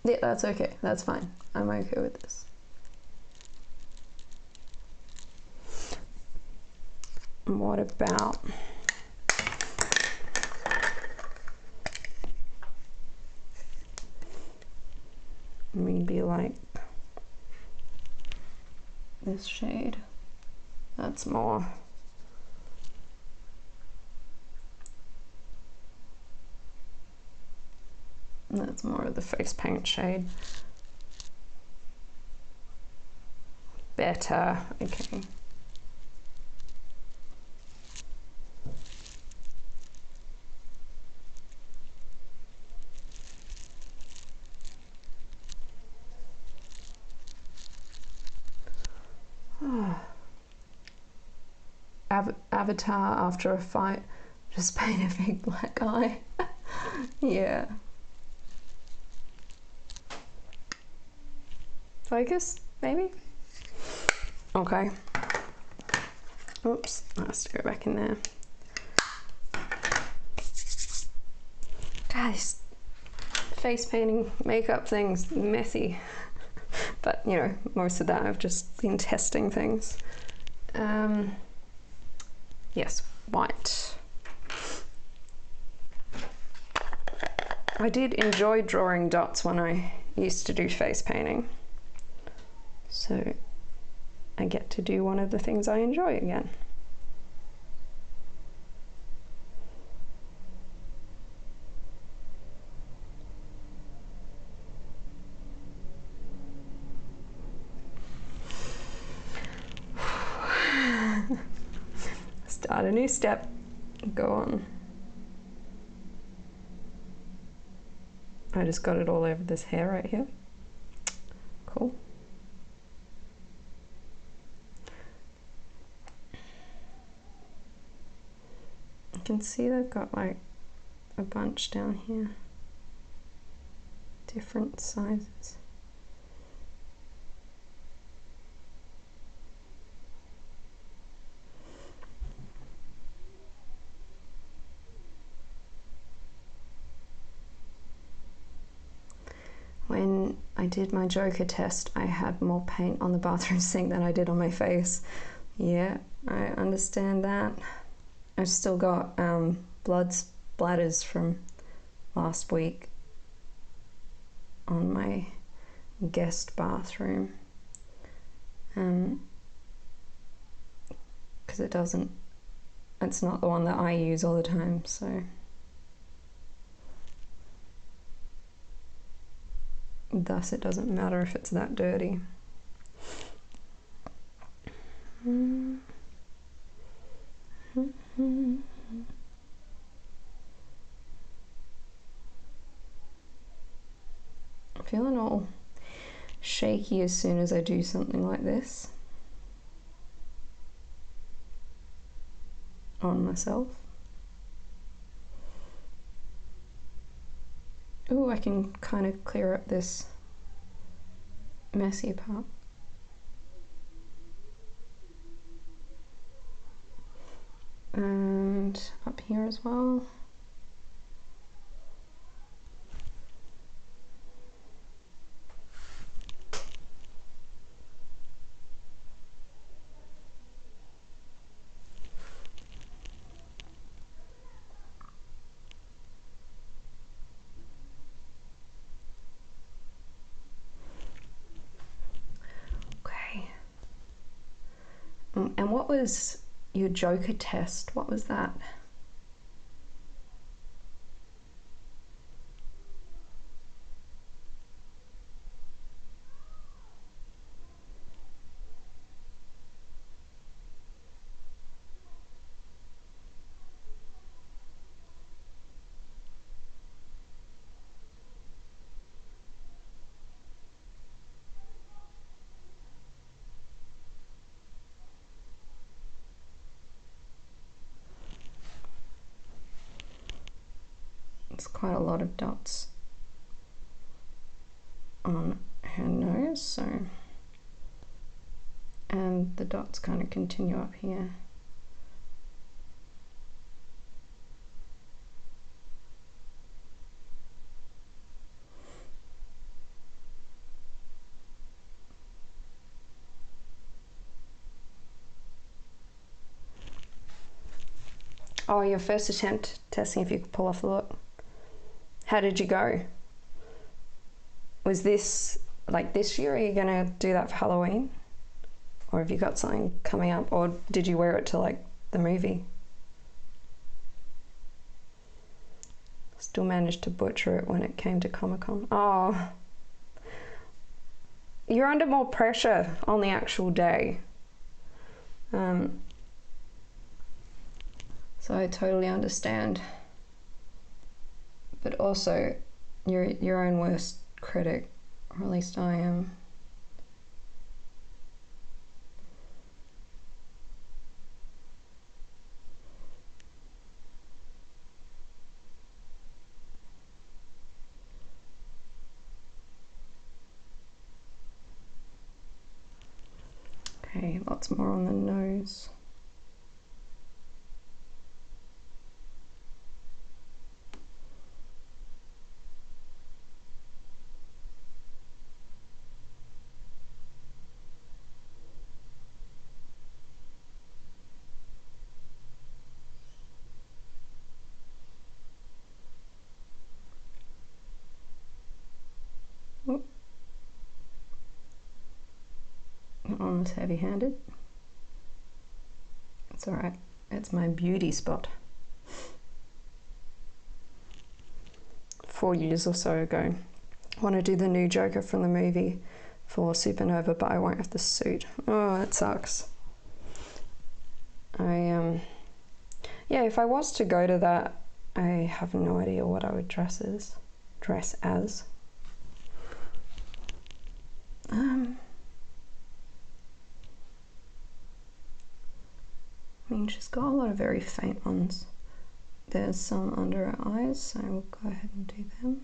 Yeah, that's okay. That's fine. I'm okay with this. What about maybe like this shade? That's more. That's more of the face paint shade. Better, okay. Avatar after a fight, just paint a big black eye. Yeah. Focus, maybe? Okay. Oops, that has to go back in there. Guys, face painting, makeup things, messy. But, you know, most of that I've just been testing things. Yes, white. I did enjoy drawing dots when I used to do face painting. So I get to do one of the things I enjoy again. Start a new step, go on. I just got it all over this hair right here. Cool. You can see they've got like a bunch down here, different sizes. When I did my Joker test, I had more paint on the bathroom sink than I did on my face. Yeah, I understand that. I've still got blood splatters from last week on my guest bathroom. Because it's not the one that I use all the time, so. Thus, it doesn't matter if it's that dirty. I'm feeling all shaky as soon as I do something like this on myself. Ooh, I can kind of clear up this messy part. And up here as well. And what was your Joker test? What was that? It's quite a lot of dots on her nose, so, and the dots kind of continue up here. Oh, your first attempt testing if you could pull off the look. How did you go? Was this like this year? Are you gonna do that for Halloween? Or have you got something coming up? Or did you wear it to like the movie? Still managed to butcher it when it came to Comic-Con. Oh, you're under more pressure on the actual day. So I totally understand. But also, you're your own worst critic, or at least I am. Okay, lots more on the nose. Oh. That one was heavy-handed. It's alright, it's my beauty spot. 4 years or so ago. I want to do the new Joker from the movie for Supernova, but I won't have the suit. Oh, that sucks. Yeah, if I was to go to that, I have no idea what I would dress as. I mean, she's got a lot of very faint ones. There's some under her eyes, so we'll go ahead and do them.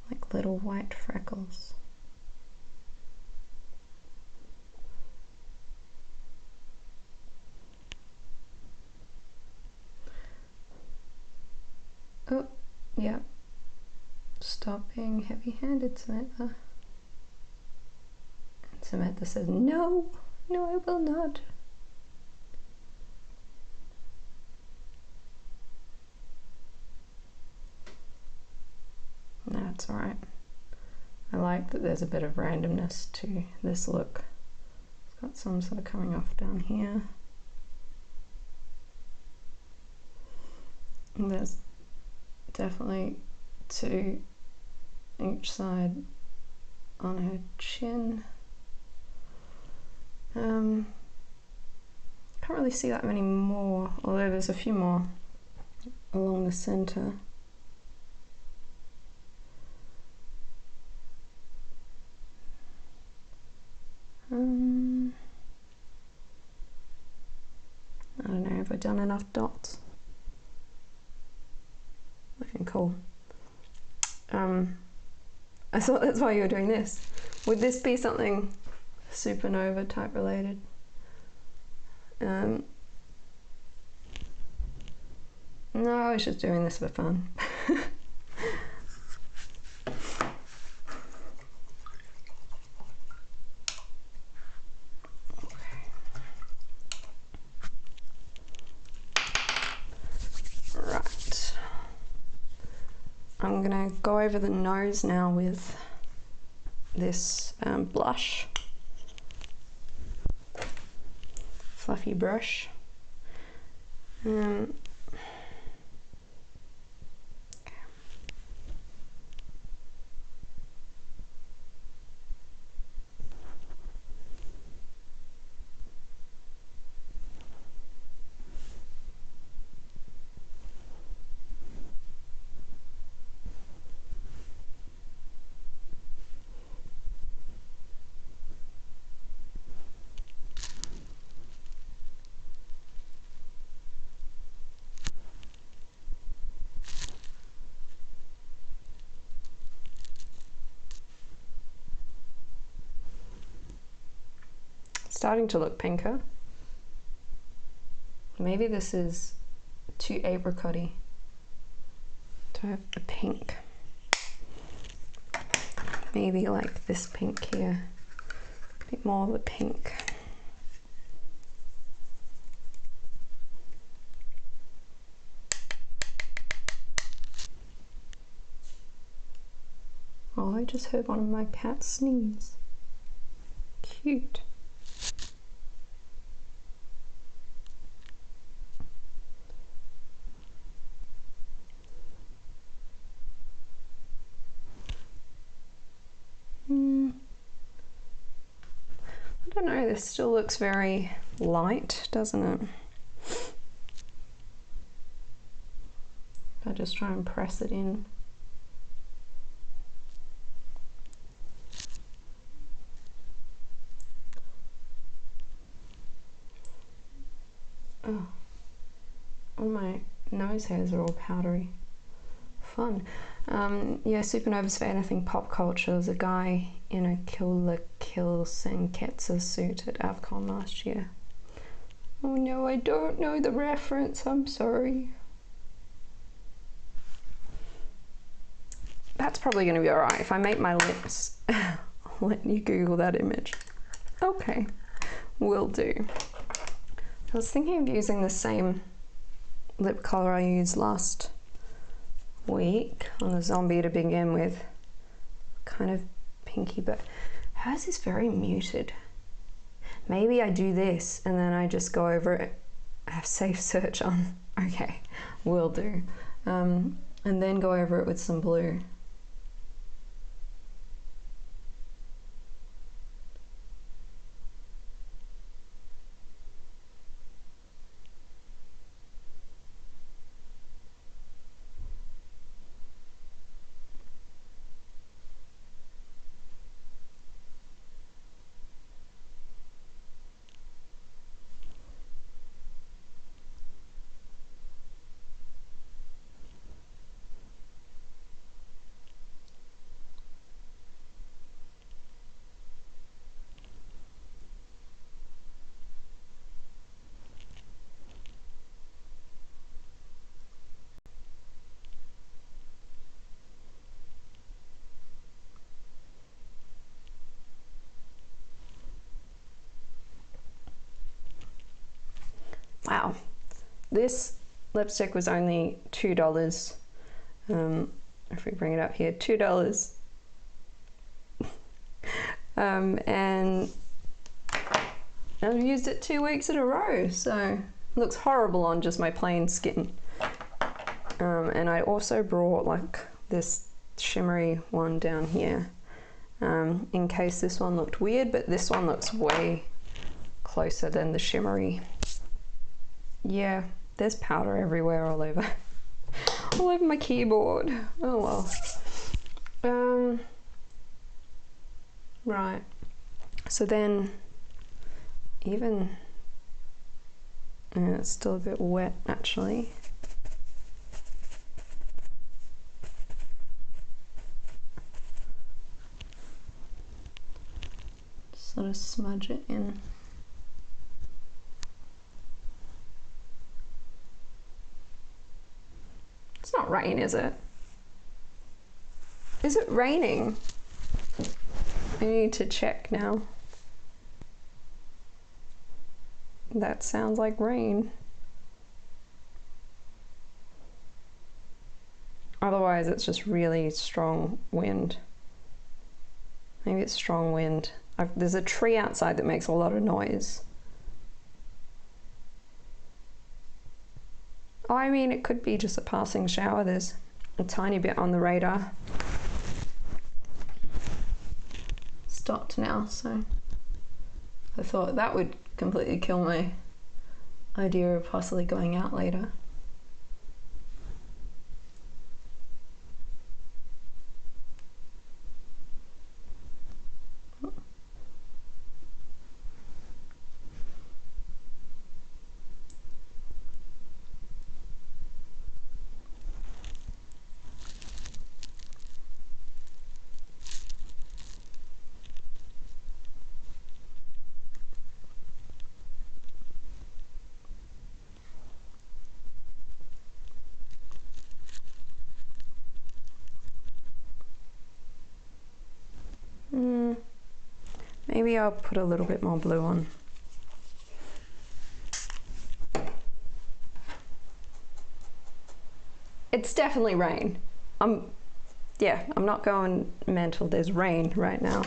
Like little white freckles. Oh, yeah. Stop being heavy-handed, Samantha. And Samantha says, no, no, I will not. That's alright. I like that there's a bit of randomness to this look. It's got some sort of coming off down here. And there's definitely two each side on her chin. Can't really see that many more, although there's a few more along the center. I don't know, have I done enough dots? Looking cool. I thought that's why you were doing this. Would this be something Supernova type related? No, I was just doing this for fun. Right. I'm gonna go over the nose now with this blush, fluffy brush. Starting to look pinker. Maybe this is too apricot-y to have the pink. Maybe like this pink here, a bit more of a pink. Oh, I just heard one of my cats sneeze. Cute. I don't know, this still looks very light, doesn't it? I'll just try and press it in. Oh, all my nose hairs are all powdery. Fun. Yeah, Supernova's for anything pop culture. There's a guy in a Kill la Kill Senketsu suit at AvCon last year. Oh no, I don't know the reference, I'm sorry. That's probably going to be alright. If I make my lips, I'll let you Google that image. Okay, will do. I was thinking of using the same lip colour I used last week on the zombie to begin with. Kind of pinky, but hers is very muted. Maybe I do this and then I just go over it. I have safe search on. Okay, will do. And then go over it with some blue. Wow, this lipstick was only $2. If we bring it up here, $2. And I've used it 2 weeks in a row, so it looks horrible on just my plain skin. And I also brought like this shimmery one down here in case this one looked weird, but this one looks way closer than the shimmery. Yeah, there's powder everywhere, all over my keyboard. Oh well. Right, so then even it's still a bit wet actually. Sort of smudge it in. It's not rain, is it? Is it raining? I need to check now. That sounds like rain. Otherwise, it's just really strong wind. Maybe it's strong wind. There's a tree outside that makes a lot of noise. Oh, I mean, it could be just a passing shower. There's a tiny bit on the radar. Stopped now, so I thought that would completely kill my idea of possibly going out later. Maybe I'll put a little bit more blue on. It's definitely rain. I'm not going mental. There's rain right now.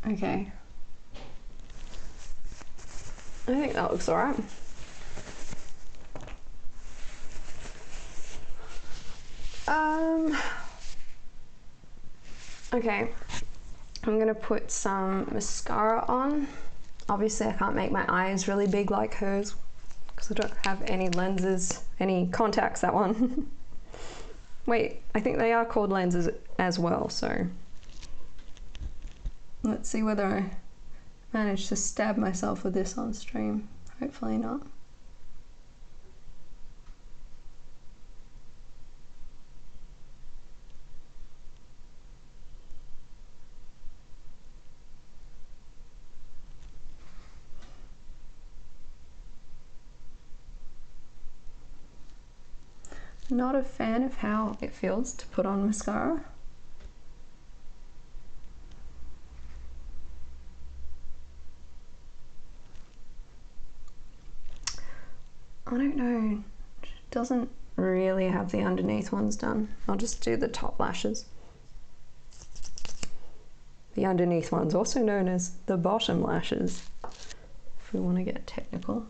Okay. I think that looks alright. Okay, I'm gonna put some mascara on. Obviously I can't make my eyes really big like hers because I don't have any lenses, any contacts, that one. Wait, I think they are called lenses as well, so let's see whether I manage to stab myself with this on stream. Hopefully not. Not a fan of how it feels to put on mascara. I don't know, it doesn't really have the underneath ones done. I'll just do the top lashes. The underneath ones, also known as the bottom lashes, if we want to get technical.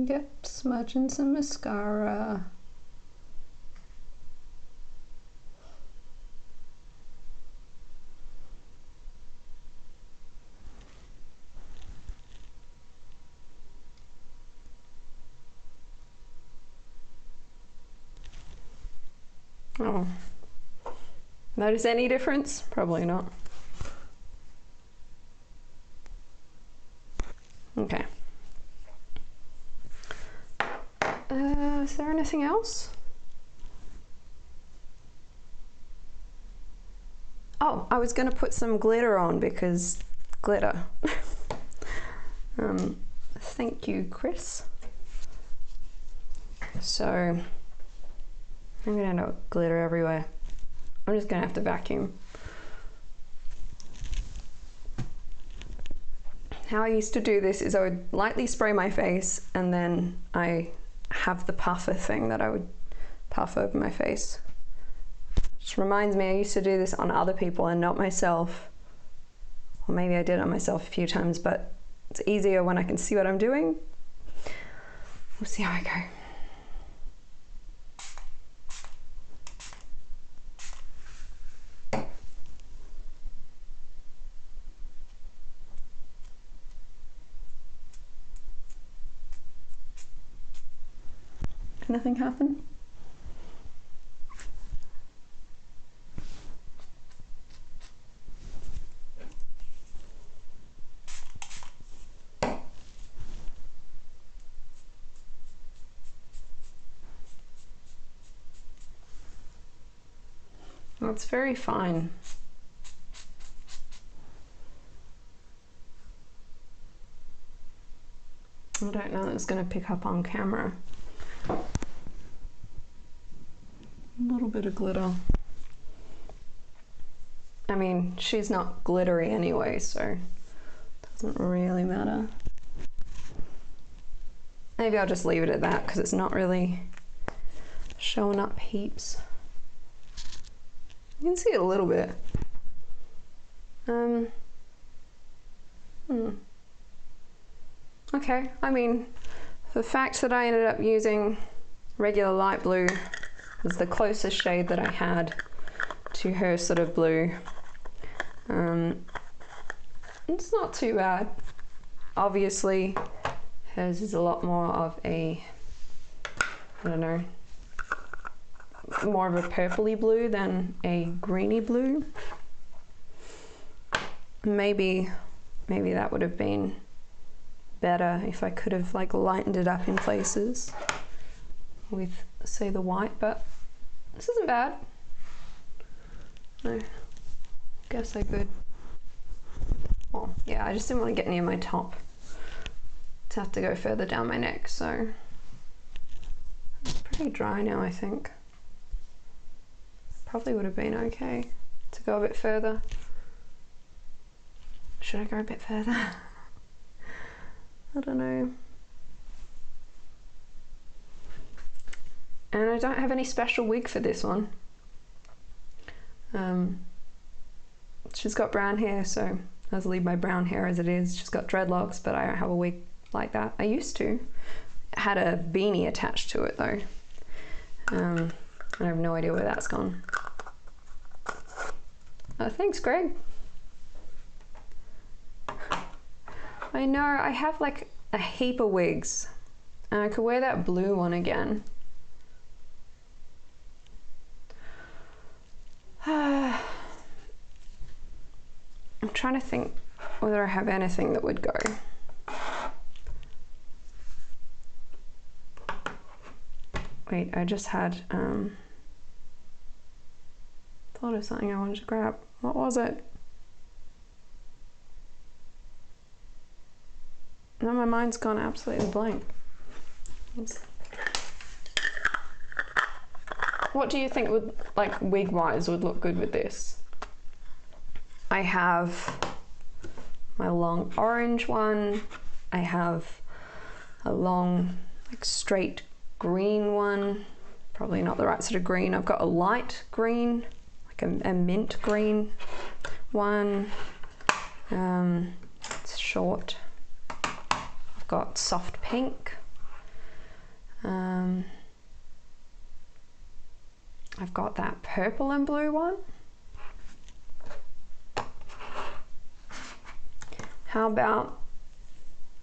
Yep, smudging some mascara. Oh, notice any difference? Probably not. Okay. Is there anything else? Oh, I was going to put some glitter on because glitter. Thank you, Chris. So I'm gonna end up with glitter everywhere. I'm just gonna have to vacuum. How I used to do this is I would lightly spray my face and then I have the puffer thing that I would puff over my face. Just reminds me I used to do this on other people and not myself. Or maybe I did it on myself a few times, but it's easier when I can see what I'm doing. We'll see how I go. nothing happen. Well, it's very fine. I don't know that it's going to pick up on camera. A little bit of glitter. I mean, she's not glittery anyway, so it doesn't really matter. Maybe I'll just leave it at that because it's not really showing up heaps. You can see it a little bit. Okay, I mean, the fact that I ended up using regular light blue was the closest shade that I had to her sort of blue. It's not too bad. Obviously, hers is a lot more of a, I don't know, more of a purpley blue than a greeny blue. Maybe that would have been better if I could have like lightened it up in places with, say, the white, but this isn't bad. I guess I could. Well, yeah, I just didn't want to get near my top to have to go further down my neck, so it's pretty dry now, I think. Probably would have been okay to go a bit further. Should I go a bit further? I don't know. And I don't have any special wig for this one. She's got brown hair, so I'll leave my brown hair as it is. She's got dreadlocks, but I don't have a wig like that. I used to. It had a beanie attached to it though. I have no idea where that's gone. Thanks, Greg. I know, I have like a heap of wigs, and I could wear that blue one again. I'm trying to think whether I have anything that would go. Wait, I just had thought of something I wanted to grab. What was it? Now my mind's gone absolutely blank. What do you think would, like, wig-wise, would look good with this? I have my long orange one. I have a long, like, straight green one. Probably not the right sort of green. I've got a light green, like a mint green one. It's short. I've got soft pink. I've got that purple and blue one. How about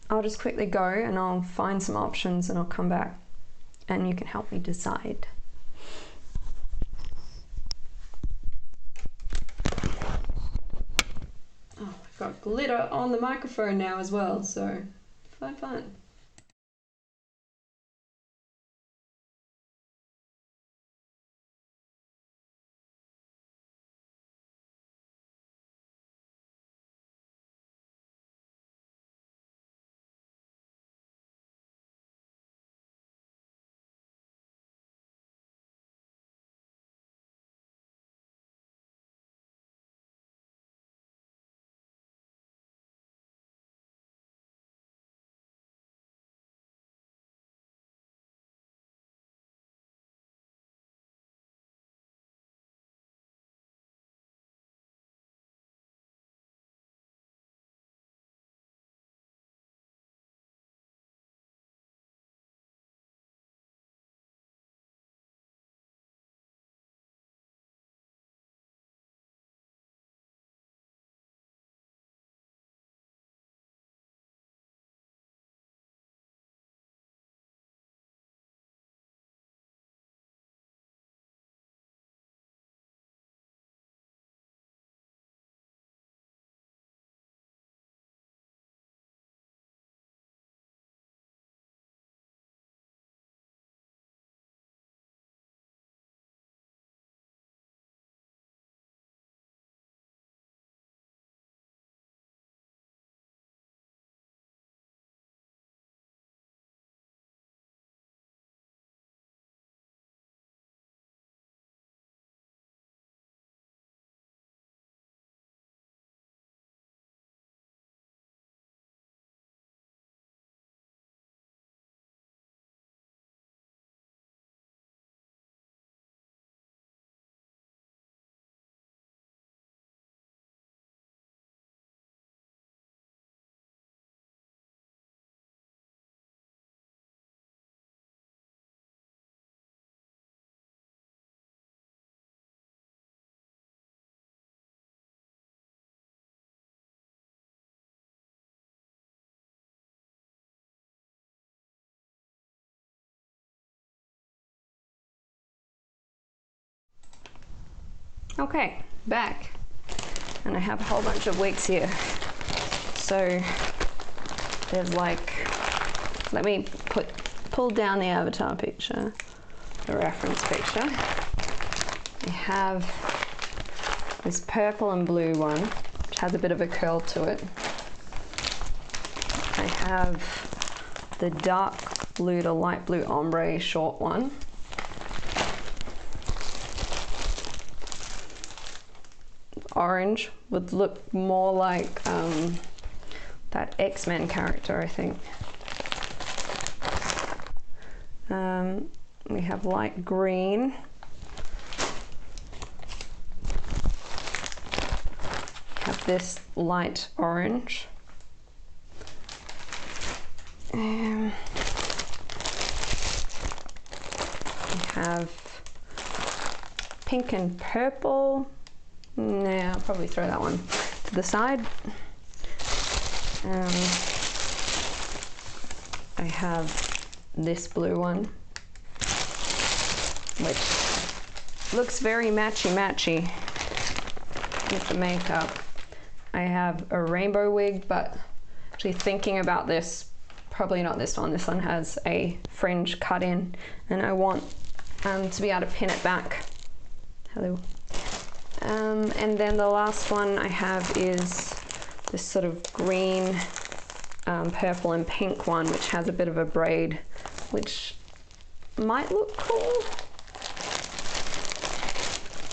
I'll just quickly go and I'll find some options and I'll come back and you can help me decide. Oh, I've got glitter on the microphone now as well, so fun. Okay, back. And I have a whole bunch of wigs here. So there's like, let me pull down the avatar picture, the reference picture. I have this purple and blue one, which has a bit of a curl to it. I have the dark blue to light blue ombre short one. Orange would look more like that X-Men character, I think. We have light green. We have this light orange. We have pink and purple. Nah, I'll probably throw that one to the side. I have this blue one, which looks very matchy-matchy with the makeup. I have a rainbow wig, but actually thinking about this, probably not this one. This one has a fringe cut in, and I want to be able to pin it back. Hello. And then the last one I have is this sort of green, purple and pink one, which has a bit of a braid, which might look cool.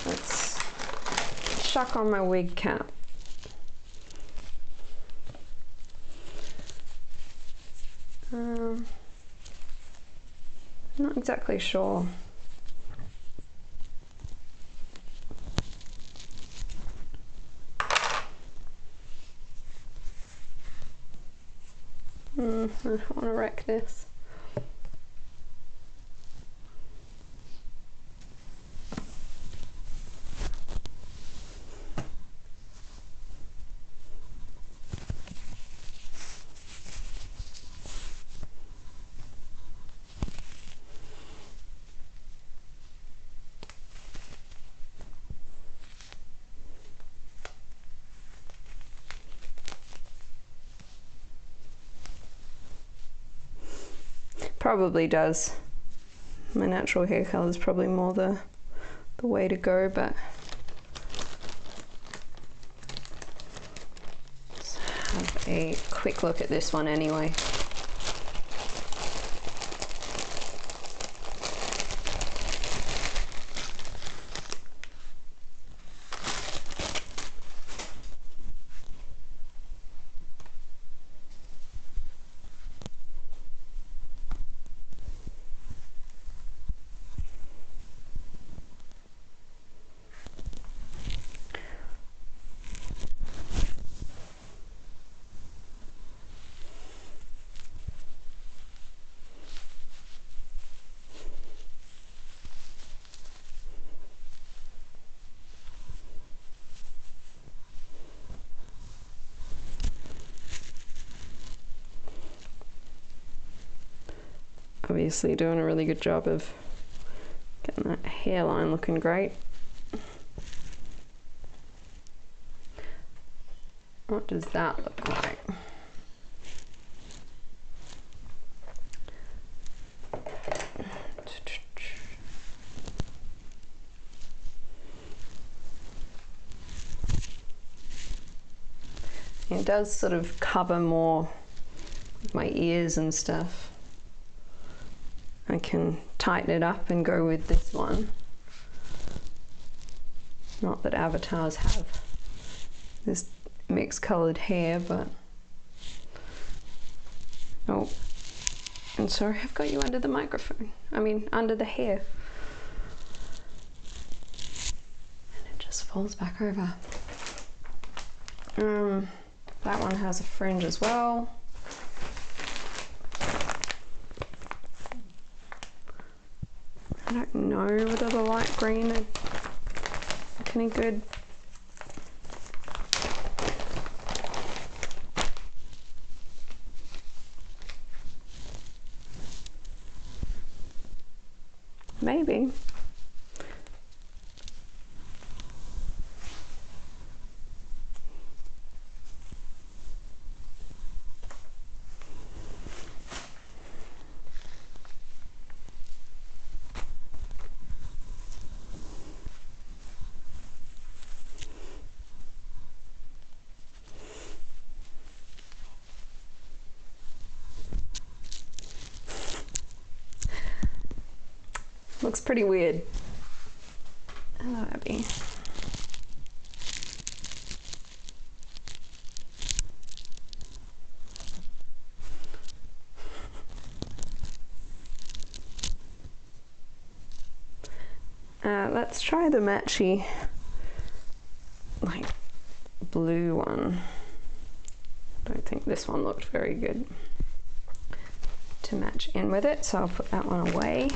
Let's chuck on my wig cap. Not exactly sure. I don't want to wreck this. Probably does. My natural hair color is probably more the way to go, but let's have a quick look at this one anyway. Obviously doing a really good job of getting that hairline looking great. What does that look like? It does sort of cover more of my ears and stuff. I can tighten it up and go with this one. Not that avatars have this mixed colored hair, but oh, and sorry, I've got you under the microphone. I mean, under the hair. And it just falls back over. That one has a fringe as well. I don't know whether the light green are any good. Maybe. Looks pretty weird. Hello, Abby. Let's try the matchy, like, blue one. Don't think this one looked very good to match in with it, so I'll put that one away.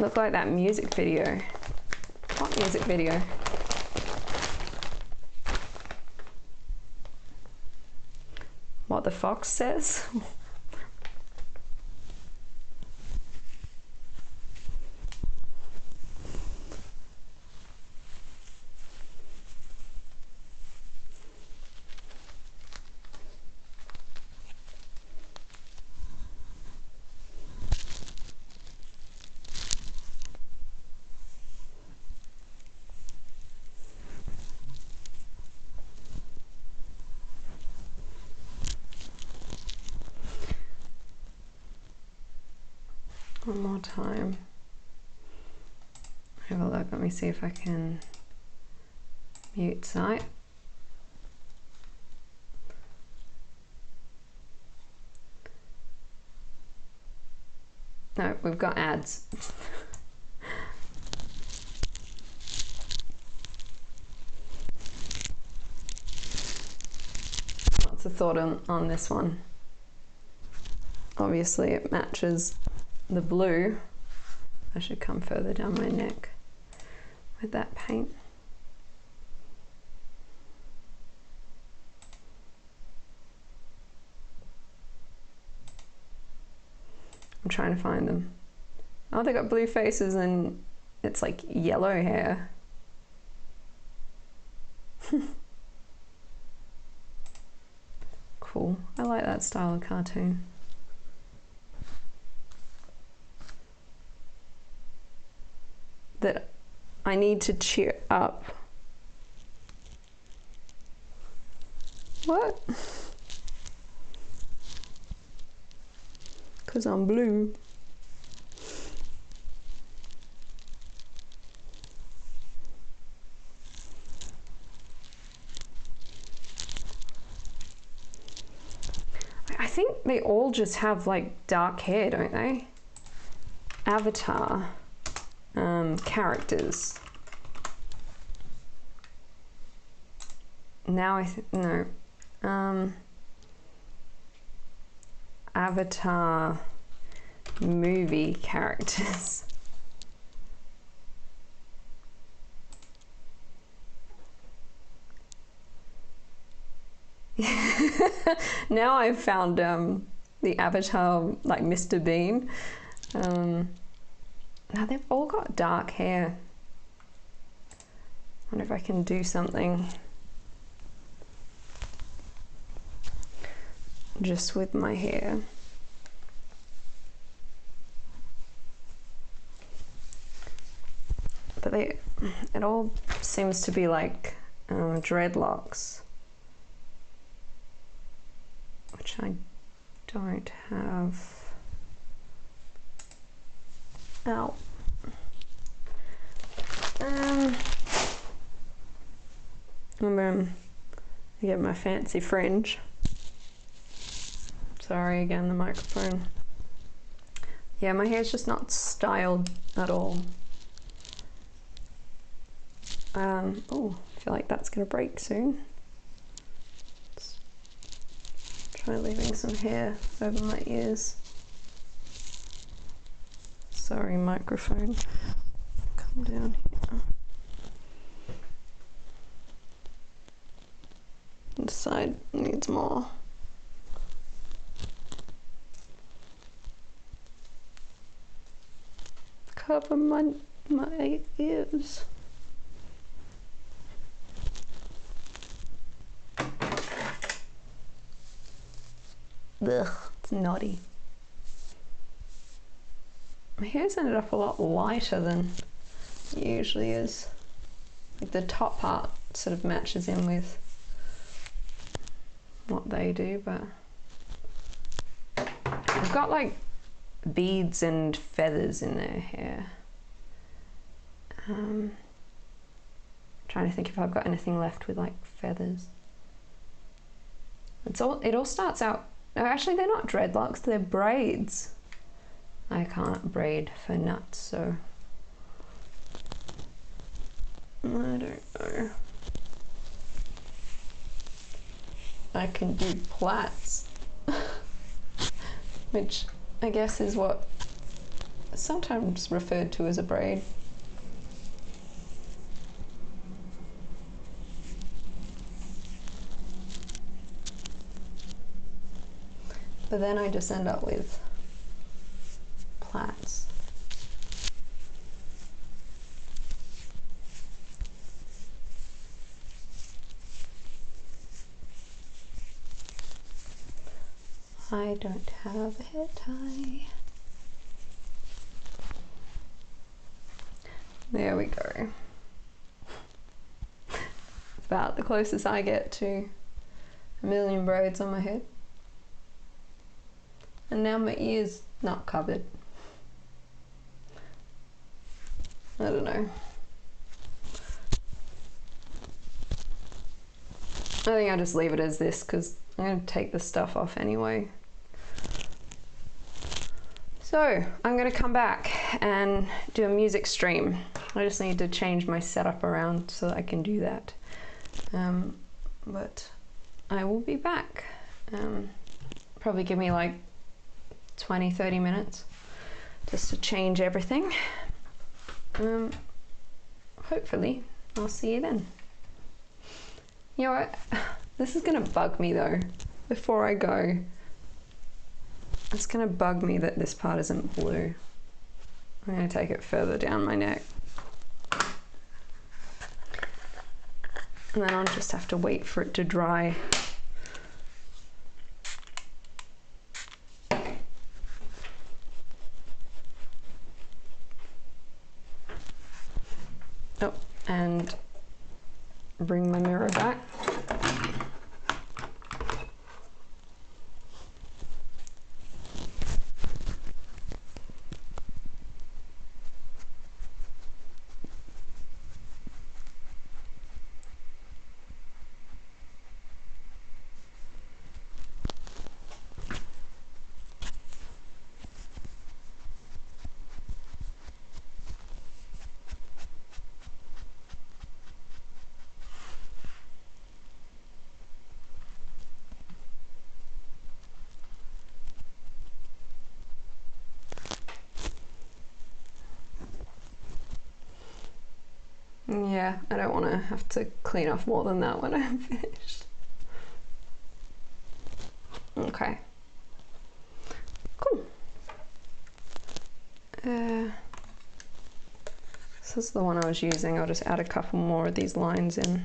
Look like that music video. What music video? What the Fox says? One more time. Have a look. Let me see if I can mute site. No, we've got ads. Lots of thought on this one. Obviously it matches the blue. I should come further down my neck with that paint. I'm trying to find them. Oh, they got blue faces and it's like yellow hair. Cool. I like that style of cartoon. That I need to cheer up. What? Because I'm blue. I think they all just have like dark hair, don't they? Avatar. Characters. Now no. Avatar movie characters. Now I've found the Avatar, like Mr. Bean. Now they've all got dark hair. Wonder if I can do something just with my hair. But it all seems to be like dreadlocks, which I don't have. Ow. I'm gonna get my fancy fringe. Sorry again, the microphone. Yeah, my hair's just not styled at all. Oh, I feel like that's gonna break soon. Let's try leaving some hair over my ears. Sorry, microphone. Come down here. This side needs more. Cover my ears. Ugh, it's naughty. My hair's ended up a lot lighter than it usually is. Like the top part sort of matches in with what they do, but I've got like beads and feathers in their hair. Trying to think if I've got anything left with like feathers. It all starts out, no, actually they're not dreadlocks, they're braids. I can't braid for nuts, so I don't know. I can do plaits, which I guess is what sometimes referred to as a braid. But then I just end up with plaits. I don't have a hair tie. There we go. About the closest I get to a million braids on my head. And now my ear's not covered. I don't know. I think I'll just leave it as this because I'm going to take the stuff off anyway. So I'm going to come back and do a music stream. I just need to change my setup around so that I can do that. But I will be back. Probably give me like 20-30 minutes just to change everything. Hopefully I'll see you then. You know what? This is gonna bug me though. Before I go, it's gonna bug me that this part isn't blue. I'm gonna take it further down my neck. And then I'll just have to wait for it to dry. Oh, and bring my mirror back. Yeah, I don't want to have to clean off more than that when I'm finished. Okay. Cool. This is the one I was using. I'll just add a couple more of these lines in.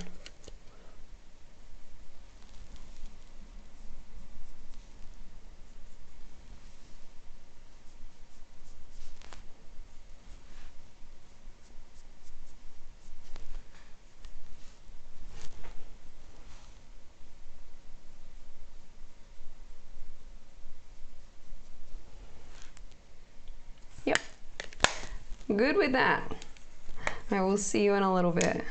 Yep. Good with that. I will see you in a little bit.